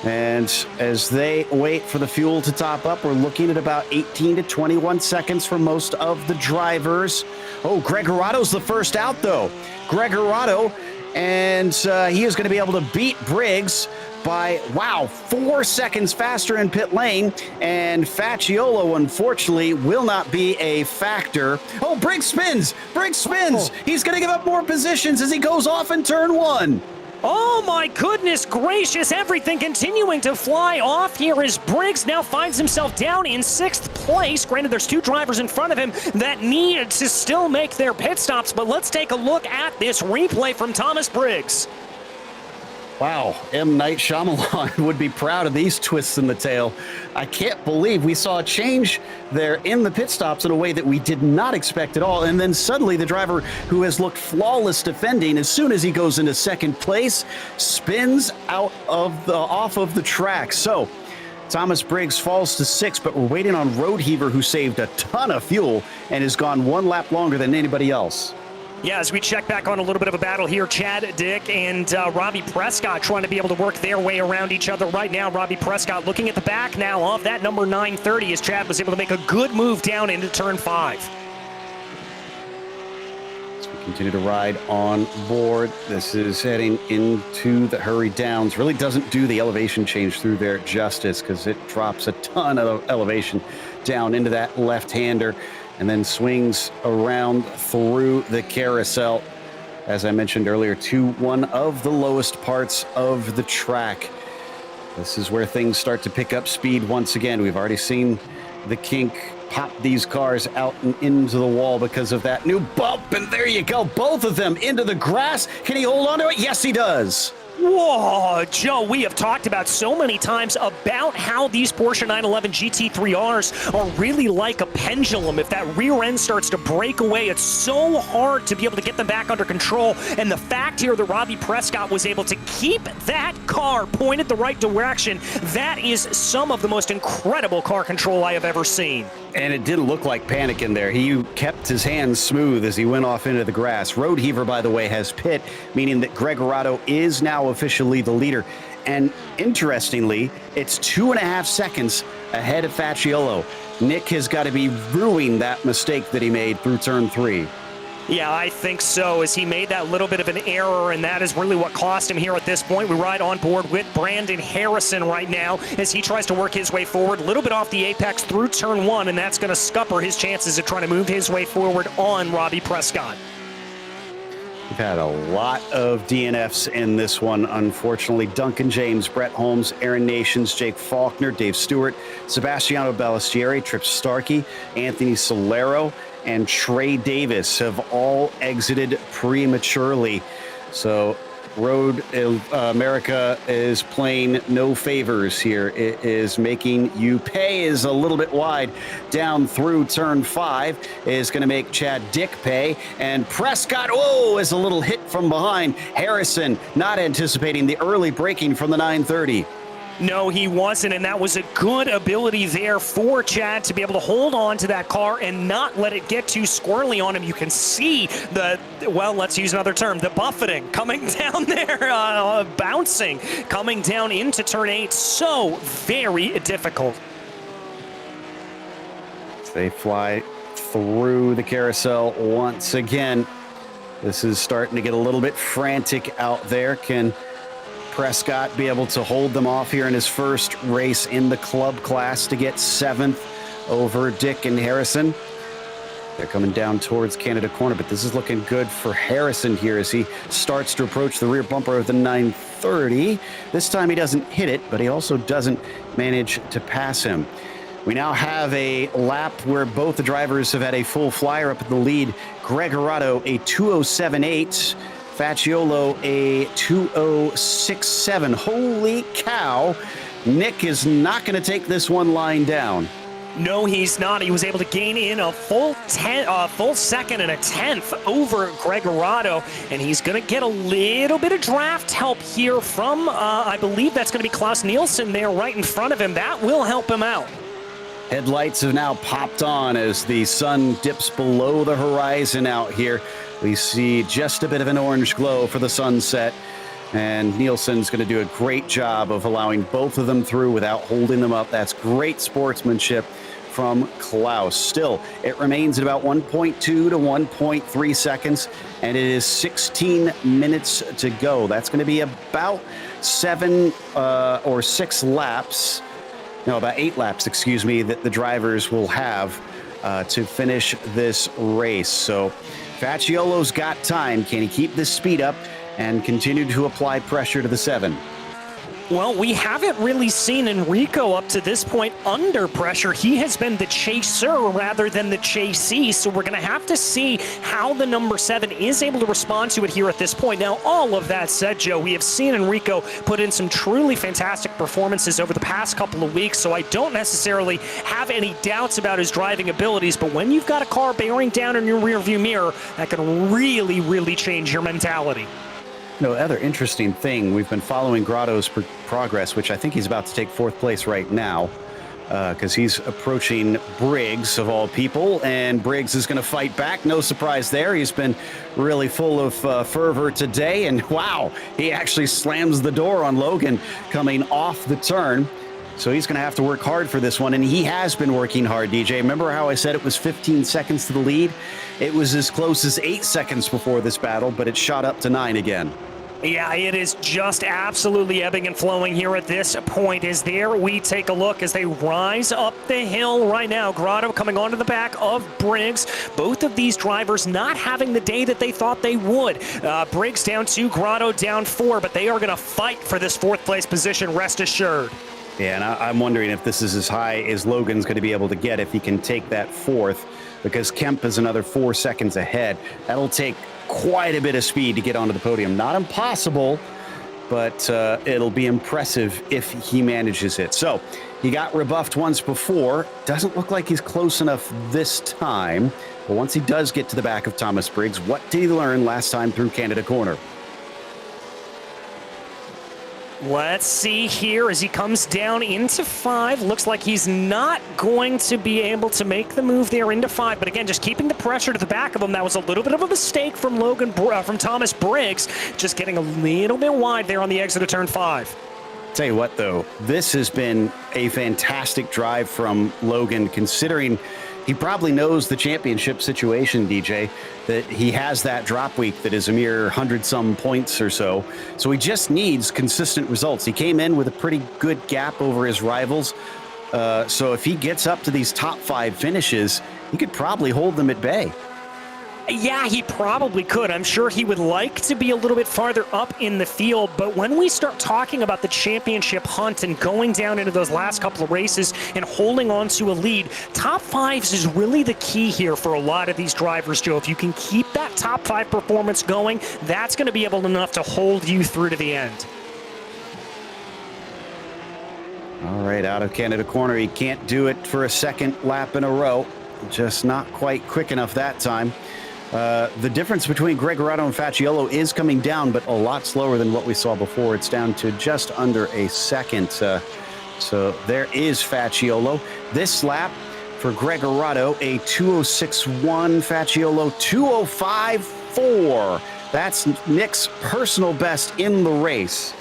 And as they wait for the fuel to top up, we're looking at about 18 to 21 seconds for most of the drivers. Oh, Gregorado's the first out, though. Gregorado, and he is going to be able to beat Briggs by, 4 seconds faster in pit lane. And Facciolo, unfortunately, will not be a factor. Oh, Briggs spins! Briggs spins! Oh. He's going to give up more positions as he goes off in turn 1. Oh my goodness gracious, everything continuing to fly off here as Briggs now finds himself down in 6th place. Granted, there's 2 drivers in front of him that need to still make their pit stops, but let's take a look at this replay from Thomas Briggs. Wow, M. Night Shyamalan would be proud of these twists in the tail. I can't believe we saw a change there in the pit stops in a way that we did not expect at all. And then suddenly the driver who has looked flawless defending, as soon as he goes into 2nd place, spins off of the track. So Thomas Briggs falls to 6th, but we're waiting on Road Heaver, who saved a ton of fuel and has gone 1 lap longer than anybody else. Yeah, as we check back on a little bit of a battle here, Chad, Dick, and Robbie Prescott trying to be able to work their way around each other right now. Robbie Prescott looking at the back now of that number 930 as Chad was able to make a good move down into turn 5. As we continue to ride on board, this is heading into the hurry downs. Really doesn't do the elevation change through there justice because it drops a ton of elevation down into that left-hander, and then swings around through the carousel. As I mentioned earlier, to one of the lowest parts of the track. This is where things start to pick up speed once again. We've already seen the kink pop these cars out and into the wall because of that new bump. And there you go, both of them into the grass. Can he hold on to it? Yes, he does. Whoa, Joe, we have talked about so many times about how these Porsche 911 GT3Rs are really like a pendulum. If that rear end starts to break away, it's so hard to be able to get them back under control. And the fact here that Robbie Prescott was able to keep that car pointed the right direction, that is some of the most incredible car control I have ever seen. And it didn't look like panic in there. He kept his hands smooth as he went off into the grass. Road Heaver, by the way, has pit, meaning that Gregorado is now officially the leader. And interestingly, it's 2.5 seconds ahead of Facciolo. Nick has got to be ruining that mistake that he made through turn 3. Yeah, I think so, as he made that little bit of an error, and that is really what cost him here at this point. We ride on board with Brandon Harrison right now as he tries to work his way forward, a little bit off the apex through turn 1, and that's going to scupper his chances of trying to move his way forward on Robbie Prescott. We've had a lot of DNFs in this one, unfortunately. Duncan James, Brett Holmes, Aaron Nations, Jake Faulkner, Dave Stewart, Sebastiano Ballestieri, Trip Starkey, Anthony Solero, and Trey Davis have all exited prematurely. So Road America is playing no favors here. It is making you pay. Is a little bit wide down through turn 5. Is going to make Chad Dick pay. And Prescott, is a little hit from behind. Harrison not anticipating the early braking from the 930. No, he wasn't, and that was a good ability there for Chad to be able to hold on to that car and not let it get too squirrely on him. You can see let's use another term, the buffeting coming down there, bouncing, coming down into turn 8. So very difficult. They fly through the carousel once again. This is starting to get a little bit frantic out there. Can Prescott be able to hold them off here in his first race in the club class to get 7th over Dick and Harrison? They're coming down towards Canada Corner, but this is looking good for Harrison here as he starts to approach the rear bumper of the 930. This time he doesn't hit it, but he also doesn't manage to pass him. We now have a lap where both the drivers have had a full flyer up in the lead. Gregorato, a 2:07.8. Facciolo, a 2:06.7. Holy cow. Nick is not going to take this one lying down. No, he's not. He was able to gain in a full second and a tenth over Gregorato, and he's going to get a little bit of draft help here from, I believe that's going to be Klaus Nielsen there right in front of him. That will help him out. Headlights have now popped on as the sun dips below the horizon out here. We see just a bit of an orange glow for the sunset, and Nielsen's going to do a great job of allowing both of them through without holding them up. That's great sportsmanship from Klaus. Still, it remains at about 1.2 to 1.3 seconds, and it is 16 minutes to go. That's going to be about 7 or 6 laps. No, about 8 laps, excuse me, that the drivers will have to finish this race. So Facciolo's got time. Can he keep this speed up and continue to apply pressure to the 7? Well, we haven't really seen Enrico up to this point under pressure. He has been the chaser rather than the chasee, so we're going to have to see how the number 7 is able to respond to it here at this point. Now, all of that said, Joe, we have seen Enrico put in some truly fantastic performances over the past couple of weeks, so I don't necessarily have any doubts about his driving abilities, but when you've got a car bearing down in your rearview mirror, that can really, really change your mentality. No, other interesting thing, we've been following Grotto's progress, which I think he's about to take 4th place right now, because he's approaching Briggs, of all people, and Briggs is going to fight back. No surprise there. He's been really full of fervor today, and wow, he actually slams the door on Logan coming off the turn. So he's going to have to work hard for this one, and he has been working hard, DJ. Remember how I said it was 15 seconds to the lead? It was as close as 8 seconds before this battle, but it shot up to 9 again. Yeah, it is just absolutely ebbing and flowing here at this point. As there we take a look as they rise up the hill right now. Grotto coming onto the back of Briggs. Both of these drivers not having the day that they thought they would. Briggs down 2, Grotto down 4, but they are going to fight for this 4th place position, rest assured. Yeah, and I'm wondering if this is as high as Logan's going to be able to get if he can take that 4th, because Kemp is another 4 seconds ahead. That'll take quite a bit of speed to get onto the podium. Not impossible, but it'll be impressive if he manages it. So he got rebuffed once before. Doesn't look like he's close enough this time. But once he does get to the back of Thomas Briggs, what did he learn last time through Canada Corner? Let's see here as he comes down into 5. Looks like he's not going to be able to make the move there into 5. But again, just keeping the pressure to the back of him. That was a little bit of a mistake from from Thomas Briggs. Just getting a little bit wide there on the exit of turn 5. Tell you what, though, this has been a fantastic drive from Logan, considering he probably knows the championship situation, DJ, that he has that drop week that is a mere 100-some points or so. So he just needs consistent results. He came in with a pretty good gap over his rivals. So if he gets up to these top 5 finishes, he could probably hold them at bay. Yeah, he probably could. I'm sure he would like to be a little bit farther up in the field, but when we start talking about the championship hunt and going down into those last couple of races and holding on to a lead, top 5s is really the key here for a lot of these drivers, Joe. If you can keep that top 5 performance going, that's going to be able enough to hold you through to the end. All right, out of Canada Corner. He can't do it for a second lap in a row. Just not quite quick enough that time. The difference between Gregorato and Facciolo is coming down, but a lot slower than what we saw before. It's down to just under a second. So there is Facciolo. This lap for Gregorato, a 2:06.1. Facciolo, 2:05.4. That's Nick's personal best in the race.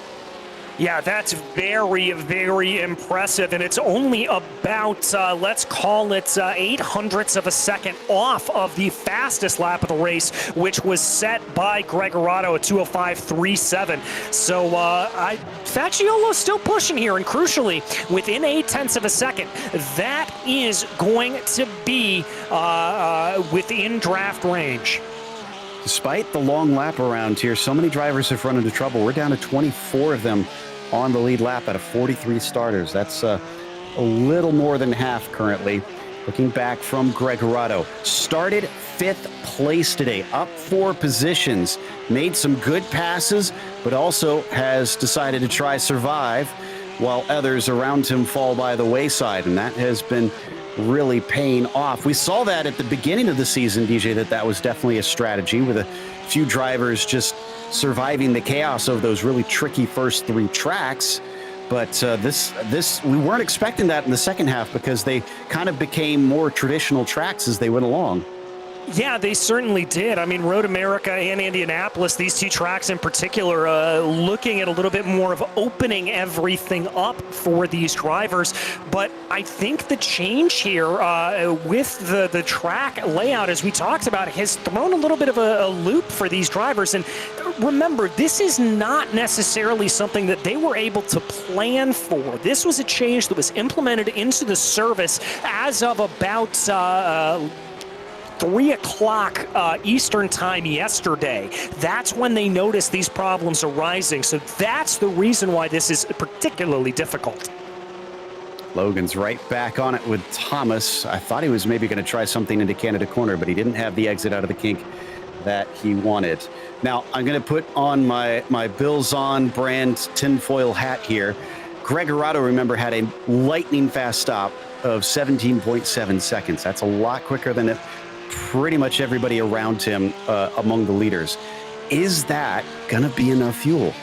Yeah, that's very, very impressive, and it's only about, let's call it 0.08 of a second off of the fastest lap of the race, which was set by Gregorato at 2:05.37. So Facciolo's still pushing here, and crucially, within 0.8 of a second, that is going to be within draft range. Despite the long lap around here, so many drivers have run into trouble. We're down to 24 of them on the lead lap out of 43 starters. That's a little more than half currently. Looking back from Gregorado, started 5th place today, up 4 positions, made some good passes, but also has decided to try survive while others around him fall by the wayside, and that has been really paying off. We saw that at the beginning of the season, DJ, that was definitely a strategy with a few drivers just surviving the chaos of those really tricky first 3 tracks. But this we weren't expecting that in the second half because they kind of became more traditional tracks as they went along. Yeah, they certainly did. I mean, Road America and Indianapolis, these 2 tracks in particular, looking at a little bit more of opening everything up for these drivers. But I think the change here with the track layout, as we talked about, has thrown a little bit of a loop for these drivers. And remember, this is not necessarily something that they were able to plan for. This was a change that was implemented into the service as of about 3 o'clock Eastern time yesterday. That's when they noticed these problems arising. So that's the reason why this is particularly difficult. Logan's right back on it with Thomas. I thought he was maybe going to try something into Canada Corner, but he didn't have the exit out of the kink that he wanted. Now, I'm going to put on my Bills On brand tinfoil hat here. Gregorado, remember, had a lightning fast stop of 17.7 seconds. That's a lot quicker than pretty much everybody around him among the leaders. Is that going to be enough fuel?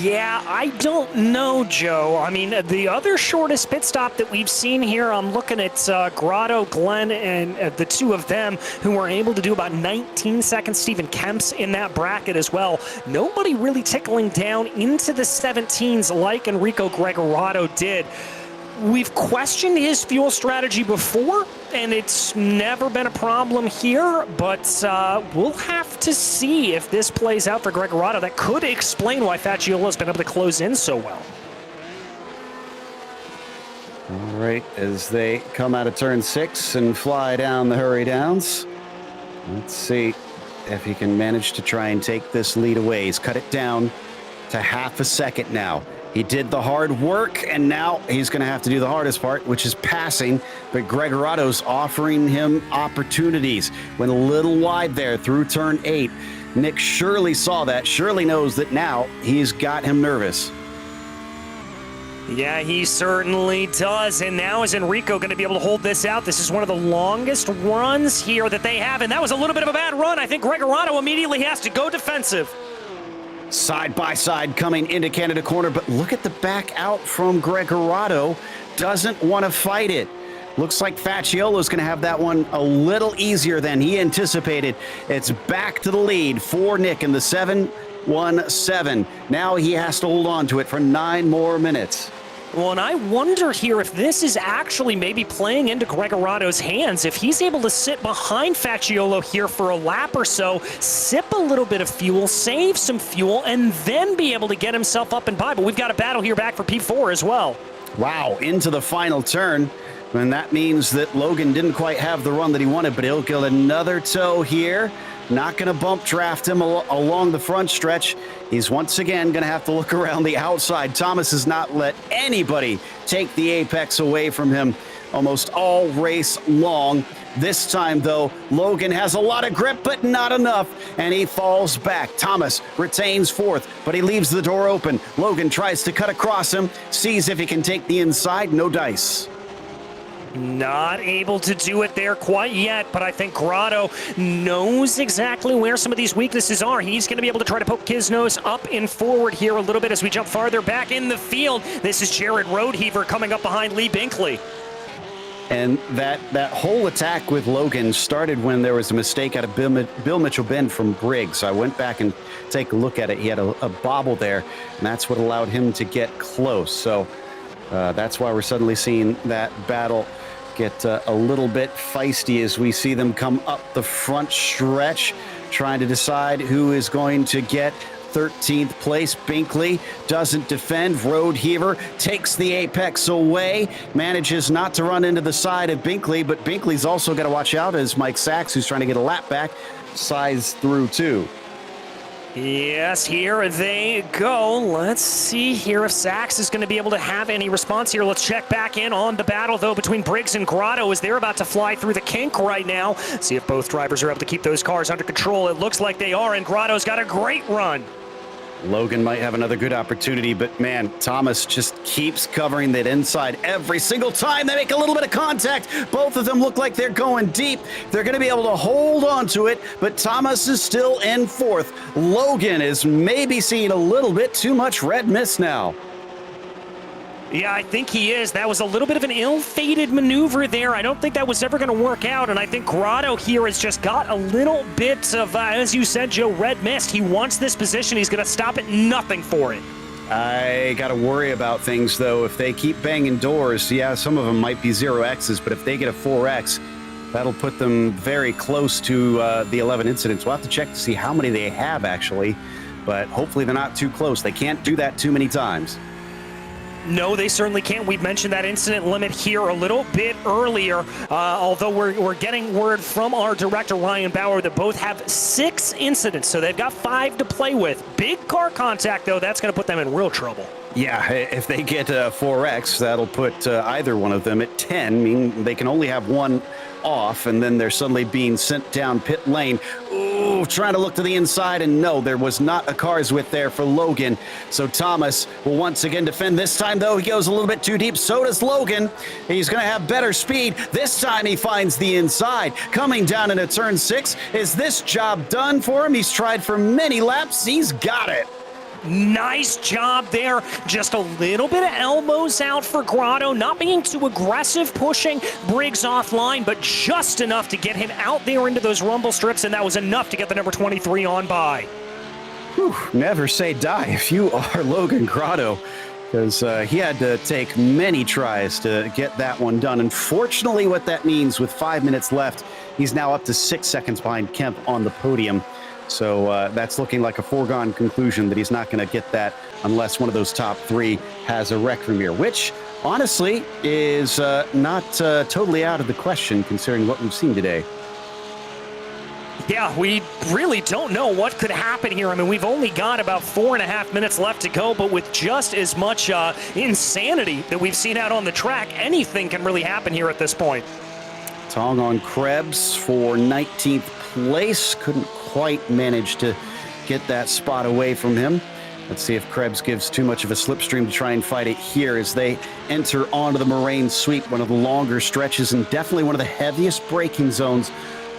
Yeah, I don't know, Joe. I mean, the other shortest pit stop that we've seen here, I'm looking at Grotto, Glenn, and the 2 of them who were able to do about 19 seconds. Stephen Kemp's in that bracket as well. Nobody really tickling down into the 17s like Enrico Gregorado did. We've questioned his fuel strategy before, and it's never been a problem here, but we'll have to see if this plays out for Gregorado. That could explain why Facciolo's been able to close in so well. All right, as they come out of turn 6 and fly down the hurry downs, let's see if he can manage to try and take this lead away. He's cut it down to half a second now. He did the hard work, and now he's going to have to do the hardest part, which is passing. But Gregorado's offering him opportunities. Went a little wide there through turn 8. Nick surely saw that, surely knows that now he's got him nervous. Yeah, he certainly does. And now is Enrico going to be able to hold this out? This is one of the longest runs here that they have, and that was a little bit of a bad run. I think Gregorado immediately has to go defensive. Side by side coming into Canada Corner, but look at the back out from Gregorado. Doesn't want to fight it. Looks like Facciolo's going to have that one a little easier than he anticipated. It's back to the lead for Nick in the 7-1-7. Now he has to hold on to it for 9 more minutes. Well, and I wonder here if this is actually maybe playing into Gregorado's hands. If he's able to sit behind Facciolo here for a lap or so, sip a little bit of fuel, save some fuel, and then be able to get himself up and by. But we've got a battle here back for P4 as well. Wow, into the final turn. And that means that Logan didn't quite have the run that he wanted, but he'll get another tow here. Not going to bump draft him along the front stretch. He's once again going to have to look around the outside. Thomas has not let anybody take the apex away from him almost all race long. This time, though, Logan has a lot of grip, but not enough, and he falls back. Thomas retains 4th, but he leaves the door open. Logan tries to cut across him, sees if he can take the inside. No dice. Not able to do it there quite yet, but I think Grotto knows exactly where some of these weaknesses are. He's going to be able to try to poke his nose up and forward here a little bit as we jump farther back in the field. This is Jared Roadheaver coming up behind Lee Binkley. And that whole attack with Logan started when there was a mistake out of Bill Mitchell Bend from Briggs. I went back and take a look at it. He had a bobble there, and that's what allowed him to get close. So that's why we're suddenly seeing that battle get a little bit feisty as we see them come up the front stretch, trying to decide who is going to get 13th place. Binkley doesn't defend. Roadheaver takes the apex away, manages not to run into the side of Binkley, but Binkley's also got to watch out as Mike Sachs, who's trying to get a lap back, size through too. Yes, here they go. Let's see here if Sachs is going to be able to have any response here. Let's check back in on the battle, though, between Briggs and Grotto as they're about to fly through the kink right now. See if both drivers are able to keep those cars under control. It looks like they are, and Grotto's got a great run. Logan might have another good opportunity, but man, Thomas just keeps covering that inside every single time they make a little bit of contact. Both of them look like they're going deep. They're going to be able to hold on to it, but Thomas is still in fourth. Logan is maybe seeing a little bit too much red mist now. Yeah, I think he is. That was a little bit of an ill-fated maneuver there. I don't think that was ever going to work out, and I think Grotto here has just got a little bit of, as you said, Joe, red mist. He wants this position. He's going to stop at nothing for it. I got to worry about things, though. If they keep banging doors, yeah, some of them might be 0Xs, but if they get a 4X, that'll put them very close to the 11 incidents. We'll have to check to see how many they have, actually, but hopefully they're not too close. They can't do that too many times. No, they certainly can't. We've mentioned that incident limit here a little bit earlier, although we're getting word from our director, Ryan Bauer, that both have 6 incidents, so they've got 5 to play with. Big car contact, though, that's going to put them in real trouble. Yeah, if they get a 4X, that'll put either one of them at 10, meaning they can only have one off, and then they're suddenly being sent down pit lane. Ooh, trying to look to the inside, and no, there was not a car's width there for Logan. So Thomas will once again defend. This time, though, he goes a little bit too deep. So does Logan. He's going to have better speed. This time he finds the inside. Coming down into turn 6. Is this job done for him? He's tried for many laps. He's got it. Nice job there. Just a little bit of elbows out for Grotto, not being too aggressive, pushing Briggs offline, but just enough to get him out there into those rumble strips, and that was enough to get the number 23 on by. Whew, never say die if you are Logan Grotto, because he had to take many tries to get that one done. Unfortunately, what that means with 5 minutes left, he's now up to 6 seconds behind Kemp on the podium. So that's looking like a foregone conclusion that he's not going to get that unless one of those top 3 has a wreck premiere, which honestly is not totally out of the question considering what we've seen today. Yeah, we really don't know what could happen here. I mean, we've only got about 4.5 minutes left to go, but with just as much insanity that we've seen out on the track, anything can really happen here at this point. Tong on Krebs for 19th place. Couldn't quite manage to get that spot away from him. Let's see if Krebs gives too much of a slipstream to try and fight it here as they enter onto the Moraine Sweep, one of the longer stretches and definitely one of the heaviest braking zones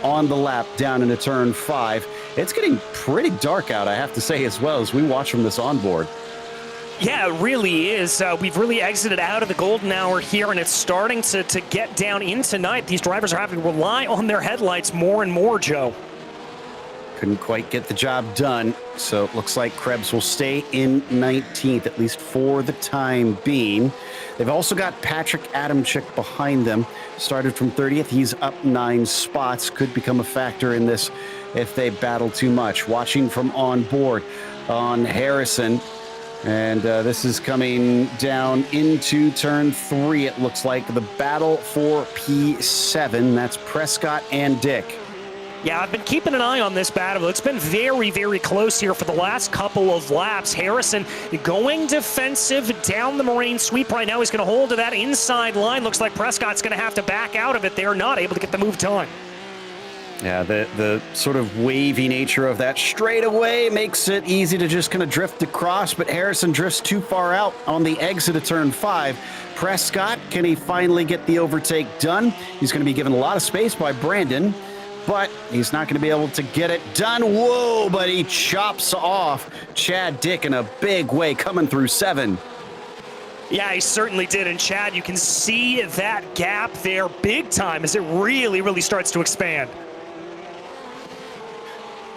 on the lap down into turn 5. It's getting pretty dark out, I have to say, as well as we watch from this onboard. Yeah, it really is. We've really exited out of the golden hour here, and it's starting to get down into night. These drivers are having to rely on their headlights more and more, Joe. Couldn't quite get the job done, so it looks like Krebs will stay in 19th, at least for the time being. They've also got Patrick Adamczyk behind them. Started from 30th. He's up 9 spots. Could become a factor in this if they battle too much. Watching from on board on Harrison. And this is coming down into turn 3. It looks like the battle for P7. That's Prescott and Dick. Yeah, I've been keeping an eye on this battle. It's been very, very close here for the last couple of laps. Harrison going defensive down the Moraine Sweep right now. He's going to hold to that inside line. Looks like Prescott's going to have to back out of it. They're not able to get the move done. Yeah, the sort of wavy nature of that straightaway makes it easy to just kind of drift across, but Harrison drifts too far out on the exit of turn 5. Prescott, can he finally get the overtake done? He's going to be given a lot of space by Brandon, but he's not going to be able to get it done. Whoa, but he chops off Chad Dick in a big way coming through 7. Yeah, he certainly did. And Chad, you can see that gap there big time as it really, really starts to expand.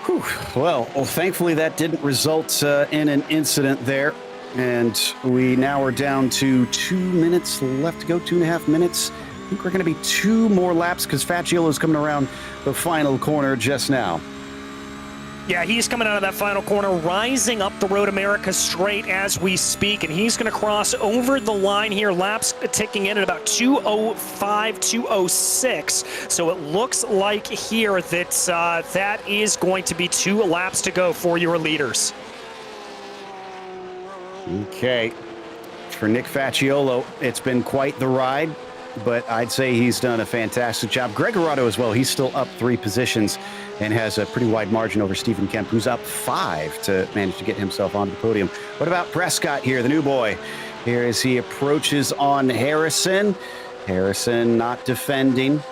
Whew. Well, thankfully that didn't result in an incident there. And we now are down to 2 minutes left to go, 2.5 minutes. I think we're going to be 2 more laps because Facciolo's coming around the final corner just now. Yeah, he's coming out of that final corner, rising up the Road America straight as we speak, and he's going to cross over the line here. Laps ticking in at about 2:05, 2:06. So it looks like here that that is going to be 2 laps to go for your leaders. Okay. For Nick Facciolo, it's been quite the ride, but I'd say he's done a fantastic job. Greg Arado as well. He's still up 3 positions and has a pretty wide margin over Stephen Kemp, who's up 5 to manage to get himself onto the podium. What about Prescott here, the new boy? Here as he approaches on Harrison. Harrison not defending,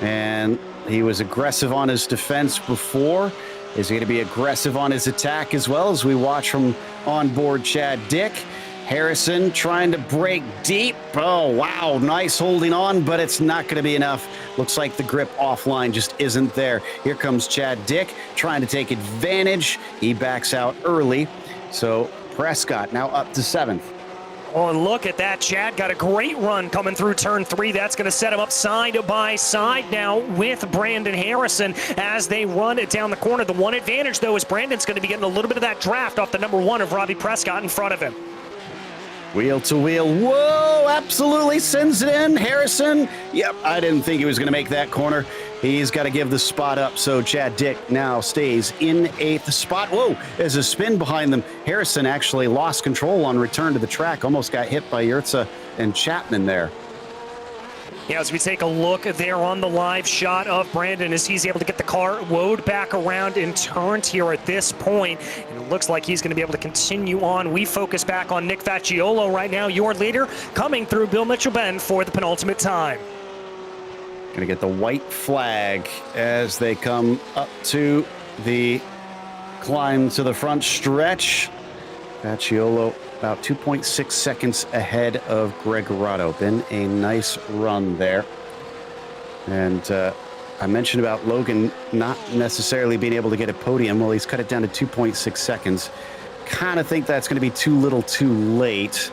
and he was aggressive on his defense before. Is he going to be aggressive on his attack as well, as we watch from onboard Chad Dick? Harrison trying to break deep. Oh, wow. Nice holding on, but it's not going to be enough. Looks like the grip offline just isn't there. Here comes Chad Dick trying to take advantage. He backs out early. So Prescott now up to 7th. Oh, and look at that. Chad got a great run coming through turn 3. That's going to set him up side by side now with Brandon Harrison as they run it down the corner. The one advantage, though, is Brandon's going to be getting a little bit of that draft off the number 1 of Robbie Prescott in front of him. Wheel to wheel. Whoa, absolutely sends it in. Harrison. Yep, I didn't think he was going to make that corner. He's got to give the spot up. So Chad Dick now stays in 8th spot. Whoa, there's a spin behind them. Harrison actually lost control on return to the track. Almost got hit by Yurtsa and Chapman there. Yeah, as we take a look there on the live shot of Brandon as he's able to get the car woed back around and turned here at this point. And it looks like he's going to be able to continue on. We focus back on Nick Facciolo right now, your leader, coming through Bill Mitchell Bend for the penultimate time. Going to get the white flag as they come up to the climb to the front stretch. Facciolo about 2.6 seconds ahead of Greg Arado. Been a nice run there. And I mentioned about Logan not necessarily being able to get a podium. Well, he's cut it down to 2.6 seconds. Kind of think that's going to be too little too late.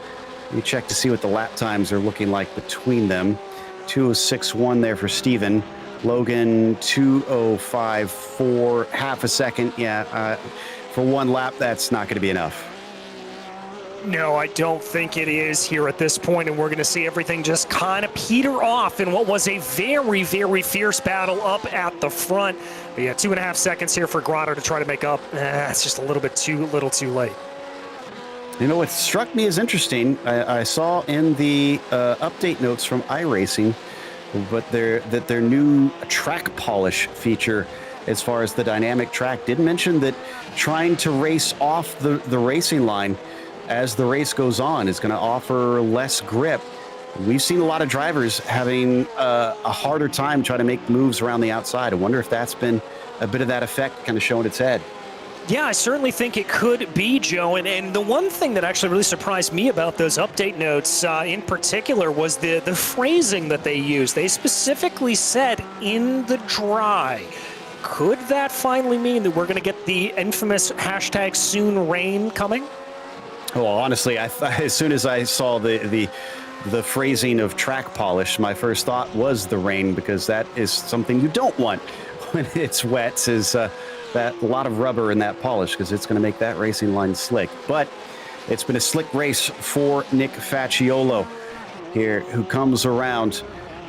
Let me check to see what the lap times are looking like between them. 2:06.1 there for Steven. Logan 2:05.4, half a second. Yeah, for 1 lap, that's not going to be enough. No, I don't think it is here at this point, and we're going to see everything just kind of peter off in what was a very, very fierce battle up at the front. But yeah, 2.5 seconds here for Grotto to try to make up. It's just a little bit too late. You know, what struck me as interesting, I saw in the update notes from iRacing, but their new track polish feature as far as the dynamic track did mention that trying to race off the racing line as the race goes on is going to offer less grip. We've seen a lot of drivers having a harder time trying to make moves around the outside. I wonder if that's been a bit of that effect kind of showing its head. Yeah, I certainly think it could be, Joe. And the one thing that actually really surprised me about those update notes in particular was the phrasing that they used. They specifically said, in the dry. Could that finally mean that we're going to get the infamous hashtag soon rain coming? Well, honestly, as soon as I saw the phrasing of track polish, my first thought was the rain, because that is something you don't want when it's wet, is that a lot of rubber in that polish, because it's going to make that racing line slick. But it's been a slick race for Nick Facciolo here, who comes around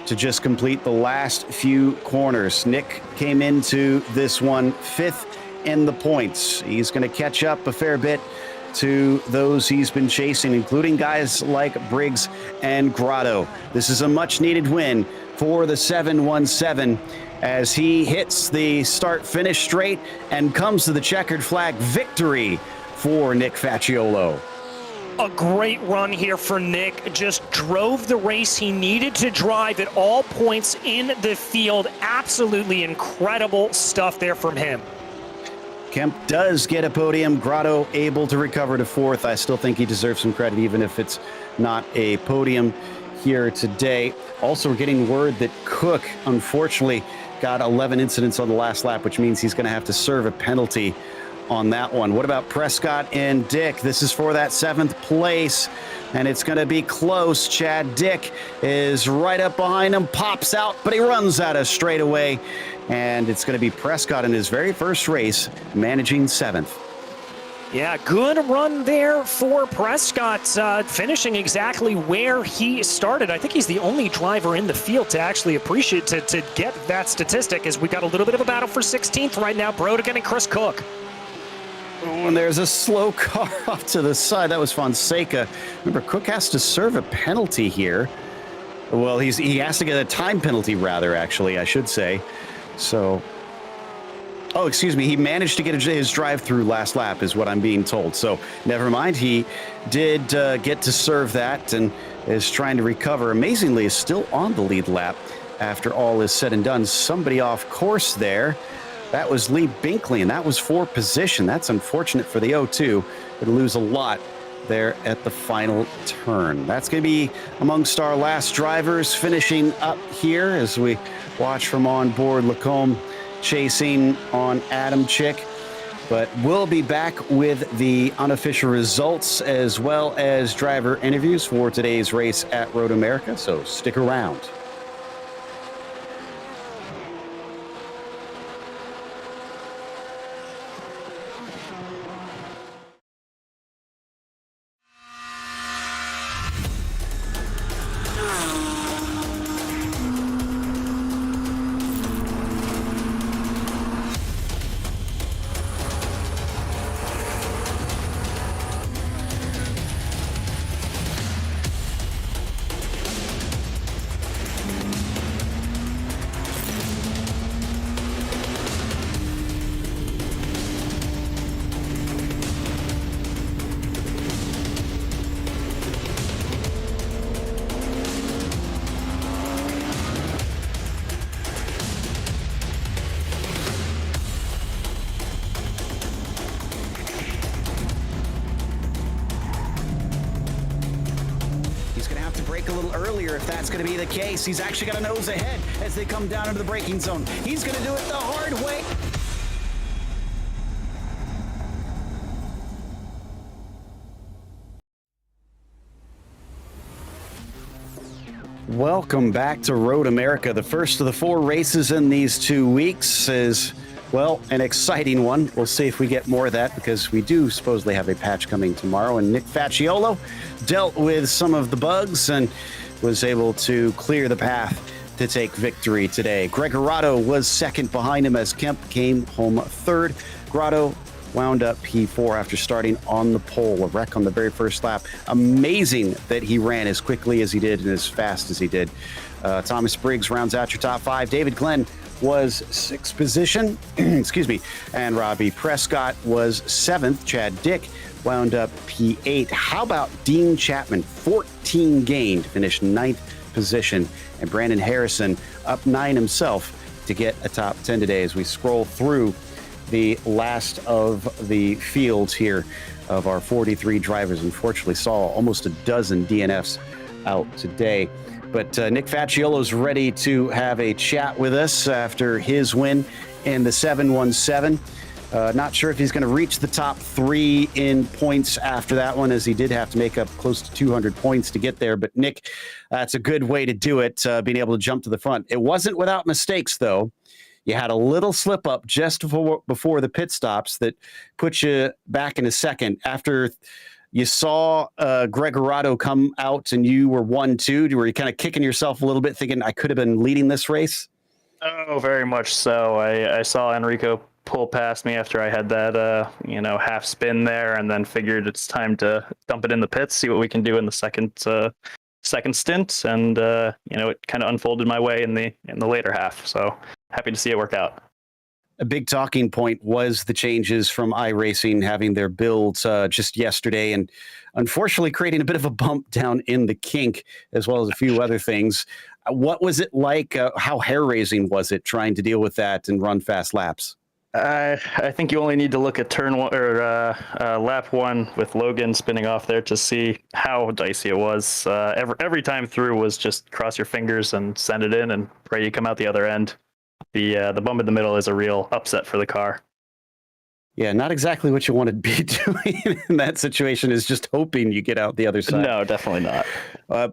to just complete the last few corners. Nick came into this one 5th in the points. He's going to catch up a fair bit to those he's been chasing, including guys like Briggs and Grotto. This is a much-needed win for the 717 as he hits the start-finish straight and comes to the checkered flag victory for Nick Facciolo. A great run here for Nick. Just drove the race he needed to drive at all points in the field. Absolutely incredible stuff there from him. Kemp does get a podium. Grotto able to recover to 4th. I still think he deserves some credit, even if it's not a podium here today. Also, we're getting word that Cook, unfortunately, got 11 incidents on the last lap, which means he's going to have to serve a penalty on that one. What about Prescott and Dick? This is for that 7th place, and it's going to be close. Chad Dick is right up behind him, pops out, but he runs out of straightaway, and it's going to be Prescott in his very first race, managing 7th. Yeah, good run there for Prescott, finishing exactly where he started. I think he's the only driver in the field to actually appreciate, to get that statistic, as we got a little bit of a battle for 16th right now. Brodigan and Chris Cook. Oh, and there's a slow car off to the side. That was Fonseca. Remember, Cook has to serve a penalty here. Well, he has to get a time penalty, rather, actually, I should say. So... oh, excuse me. He managed to get his drive-through last lap, is what I'm being told. So never mind. He did get to serve that and is trying to recover. Amazingly, is still on the lead lap after all is said and done. Somebody off course there. That was Lee Binkley, and that was for position. That's unfortunate for the O2. It'll lose a lot there at the final turn. That's going to be amongst our last drivers finishing up here as we watch from on board Lacombe chasing on Adam Chick. But we'll be back with the unofficial results as well as driver interviews for today's race at Road America, so stick around. Brake a little earlier if that's going to be the case. He's actually got a nose ahead as they come down into the braking zone. He's going to do it the hard way. Welcome back to Road America. The first of the 4 races in these 2 weeks is, well, an exciting one. We'll see if we get more of that because we do supposedly have a patch coming tomorrow. And Nick Facciolo dealt with some of the bugs and was able to clear the path to take victory today. Greg Arado was second behind him as Kemp came home third. Grotto wound up P4 after starting on the pole, a wreck on the very first lap. Amazing that he ran as quickly as he did and as fast as he did. Thomas Briggs rounds out your top 5. David Glenn was 6th position, excuse me, and Robbie Prescott was 7th. Chad Dick wound up P8. How about Dean Chapman? 14 gained, finished 9th position, and Brandon Harrison up 9 himself to get a top 10 today as we scroll through the last of the fields here of our 43 drivers. Unfortunately, saw almost a dozen DNFs out today. But Nick Facciolo's ready to have a chat with us after his win in the 717. Not sure if he's going to reach the top 3 in points after that one, as he did have to make up close to 200 points to get there. But Nick, that's a good way to do it, being able to jump to the front. It wasn't without mistakes, though. You had a little slip up just before the pit stops that put you back in a second after you saw Greg Arado come out and you were 1-2. Were you kind of kicking yourself a little bit thinking I could have been leading this race? Oh, very much so. I saw Enrico pull past me after I had that, half spin there, and then figured it's time to dump it in the pits, see what we can do in the second stint. And, it kind of unfolded my way in the later half. So happy to see it work out. A big talking point was the changes from iRacing having their builds just yesterday and unfortunately creating a bit of a bump down in the kink, as well as a few other things. What was it like? How hair-raising was it trying to deal with that and run fast laps? I think you only need to look at turn 1 or lap 1 with Logan spinning off there to see how dicey it was. Every time through was just cross your fingers and send it in and pray you come out the other end. The bump in the middle is a real upset for the car. Yeah, not exactly what you want to be doing in that situation is just hoping you get out the other side. No, definitely not.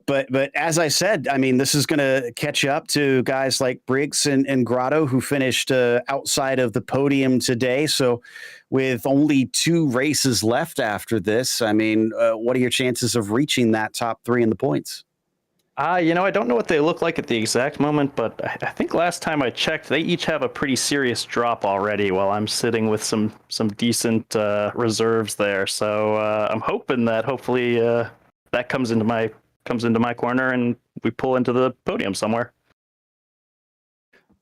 But as I said, I mean, this is going to catch up to guys like Briggs and Grotto who finished outside of the podium today. So with only 2 races left after this, I mean, what are your chances of reaching that top 3 in the points? I don't know what they look like at the exact moment, but I think last time I checked, they each have a pretty serious drop already. While I'm sitting with some decent reserves there, so I'm hoping that hopefully that comes into my corner and we pull into the podium somewhere.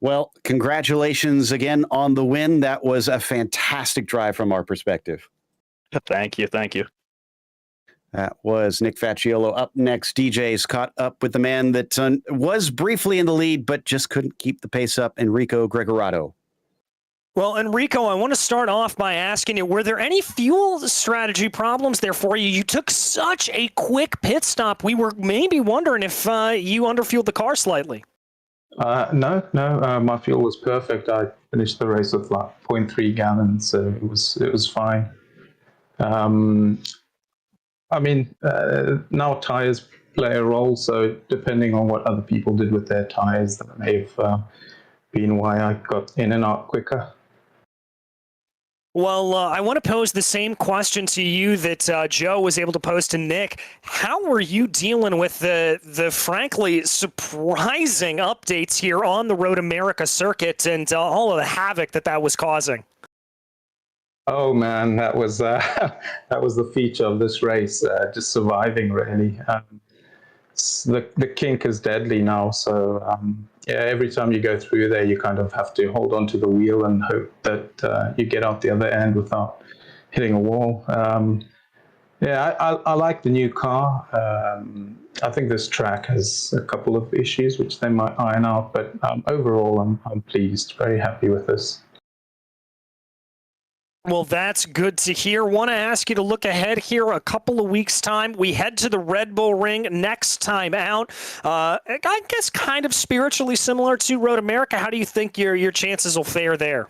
Well, congratulations again on the win. That was a fantastic drive from our perspective. Thank you. That was Nick Facciolo. Up next, DJ's caught up with the man that was briefly in the lead, but just couldn't keep the pace up, Enrico Gregorato. Well, Enrico, I want to start off by asking you, were there any fuel strategy problems there for you? You took such a quick pit stop. We were maybe wondering if you underfueled the car slightly. No. My fuel was perfect. I finished the race with like 0.3 gallons, so it was fine. I mean, now tires play a role, so depending on what other people did with their tires, that may have been why I got in and out quicker. Well, I want to pose the same question to you that Joe was able to pose to Nick. How were you dealing with the frankly surprising updates here on the Road America circuit and all of the havoc that was causing? Oh man, that was the feature of this race, just surviving really. The kink is deadly now, so every time you go through there, you kind of have to hold onto the wheel and hope that you get out the other end without hitting a wall. I like the new car. I think this track has a couple of issues which they might iron out, but overall, I'm pleased, very happy with this. Well, that's good to hear. Want to ask you to look ahead here a couple of weeks' time. We head to the Red Bull Ring next time out. I guess kind of spiritually similar to Road America. How do you think your chances will fare there?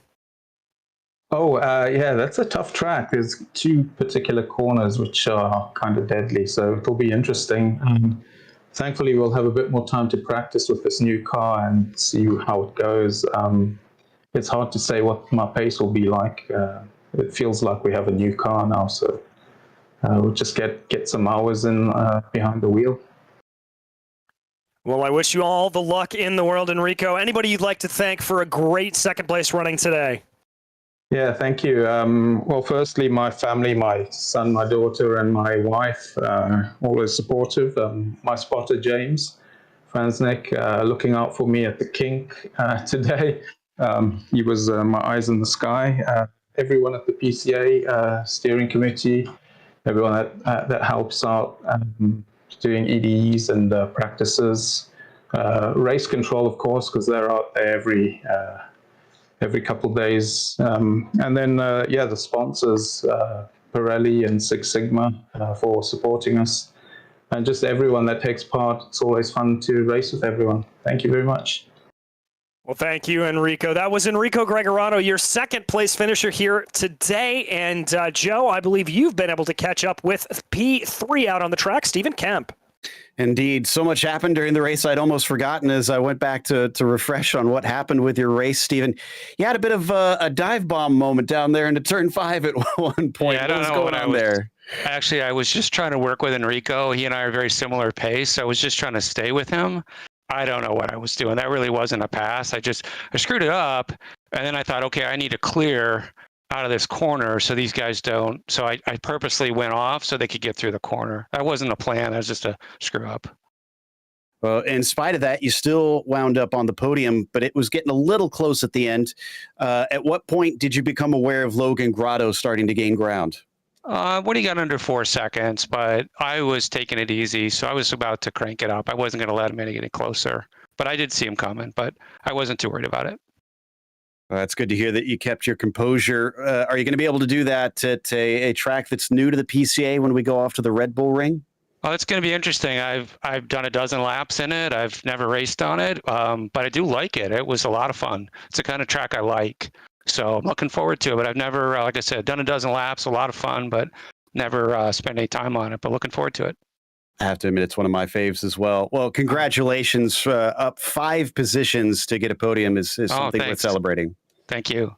That's a tough track. There's 2 particular corners which are kind of deadly, so it'll be interesting. Thankfully, we'll have a bit more time to practice with this new car and see how it goes. It's hard to say what my pace will be like. It feels like we have a new car now, so we'll just get some hours in behind the wheel. Well, I wish you all the luck in the world, Enrico. Anybody you'd like to thank for a great second place running today? Yeah, thank you. Well, firstly, my family, my son, my daughter, and my wife, always supportive. My spotter, James Fransnick, looking out for me at the kink today. He was my eyes in the sky. Everyone at the PCA steering committee, everyone that helps out doing EDEs and practices, race control, of course, because they're out there every couple of days, and then the sponsors, Pirelli and Six Sigma, for supporting us, and just everyone that takes part. It's always fun to race with everyone. Thank you very much. Well, thank you, Enrico. That was Enrico Gregorato, your second place finisher here today. And Joe, I believe you've been able to catch up with P3 out on the track, Stephen Kemp. Indeed. So much happened during the race, I'd almost forgotten as I went back to refresh on what happened with your race, Stephen. You had a bit of a dive bomb moment down there into turn 5 at one point. Yeah, I don't know what I was there. Actually, I was just trying to work with Enrico. He and I are very similar pace. I was just trying to stay with him. I don't know what I was doing. That really wasn't a pass. I screwed it up. And then I thought, okay, I need to clear out of this corner so these guys don't. So I purposely went off so they could get through the corner. That wasn't a plan. That was just a screw up. Well, in spite of that, you still wound up on the podium, but it was getting a little close at the end. At what point did you become aware of Logan Grotto starting to gain ground? When he got under 4 seconds, but I was taking it easy, so I was about to crank it up. I wasn't going to let him any closer, but I did see him coming, but I wasn't too worried about it. Well, that's good to hear that you kept your composure. Are you going to be able to do that at a track that's new to the PCA when we go off to the Red Bull Ring? Well, it's going to be interesting. I've done a dozen laps in it. I've never raced on it, but I do like it. It was a lot of fun. It's the kind of track I like. So I'm looking forward to it. But I've never, like I said, done a dozen laps, a lot of fun, but never spent any time on it. But looking forward to it. I have to admit, it's one of my faves as well. Well, congratulations. Up 5 positions to get a podium is something worth celebrating. Thank you.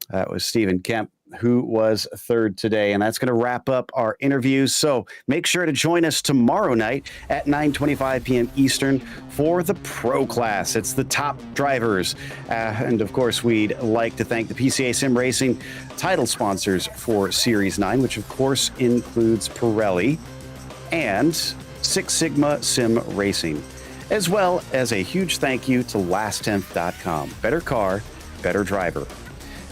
That was Stephen Kemp, who was third today. And that's going to wrap up our interviews. So make sure to join us tomorrow night at 9:25 p.m. Eastern for the Pro Class. It's the top drivers. And of course, we'd like to thank the PCA Sim Racing title sponsors for Series 9, which of course includes Pirelli and Six Sigma Sim Racing, as well as a huge thank you to lasttenth.com. Better car, better driver.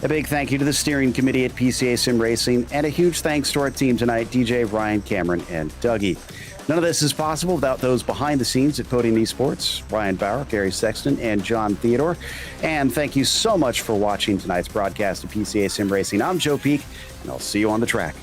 A big thank you to the steering committee at PCA Sim Racing, and a huge thanks to our team tonight, DJ, Ryan, Cameron, and Dougie. None of this is possible without those behind the scenes at Podium Esports, Ryan Bauer, Gary Sexton, and John Theodore. And thank you so much for watching tonight's broadcast of PCA Sim Racing. I'm Joe Peak, and I'll see you on the track.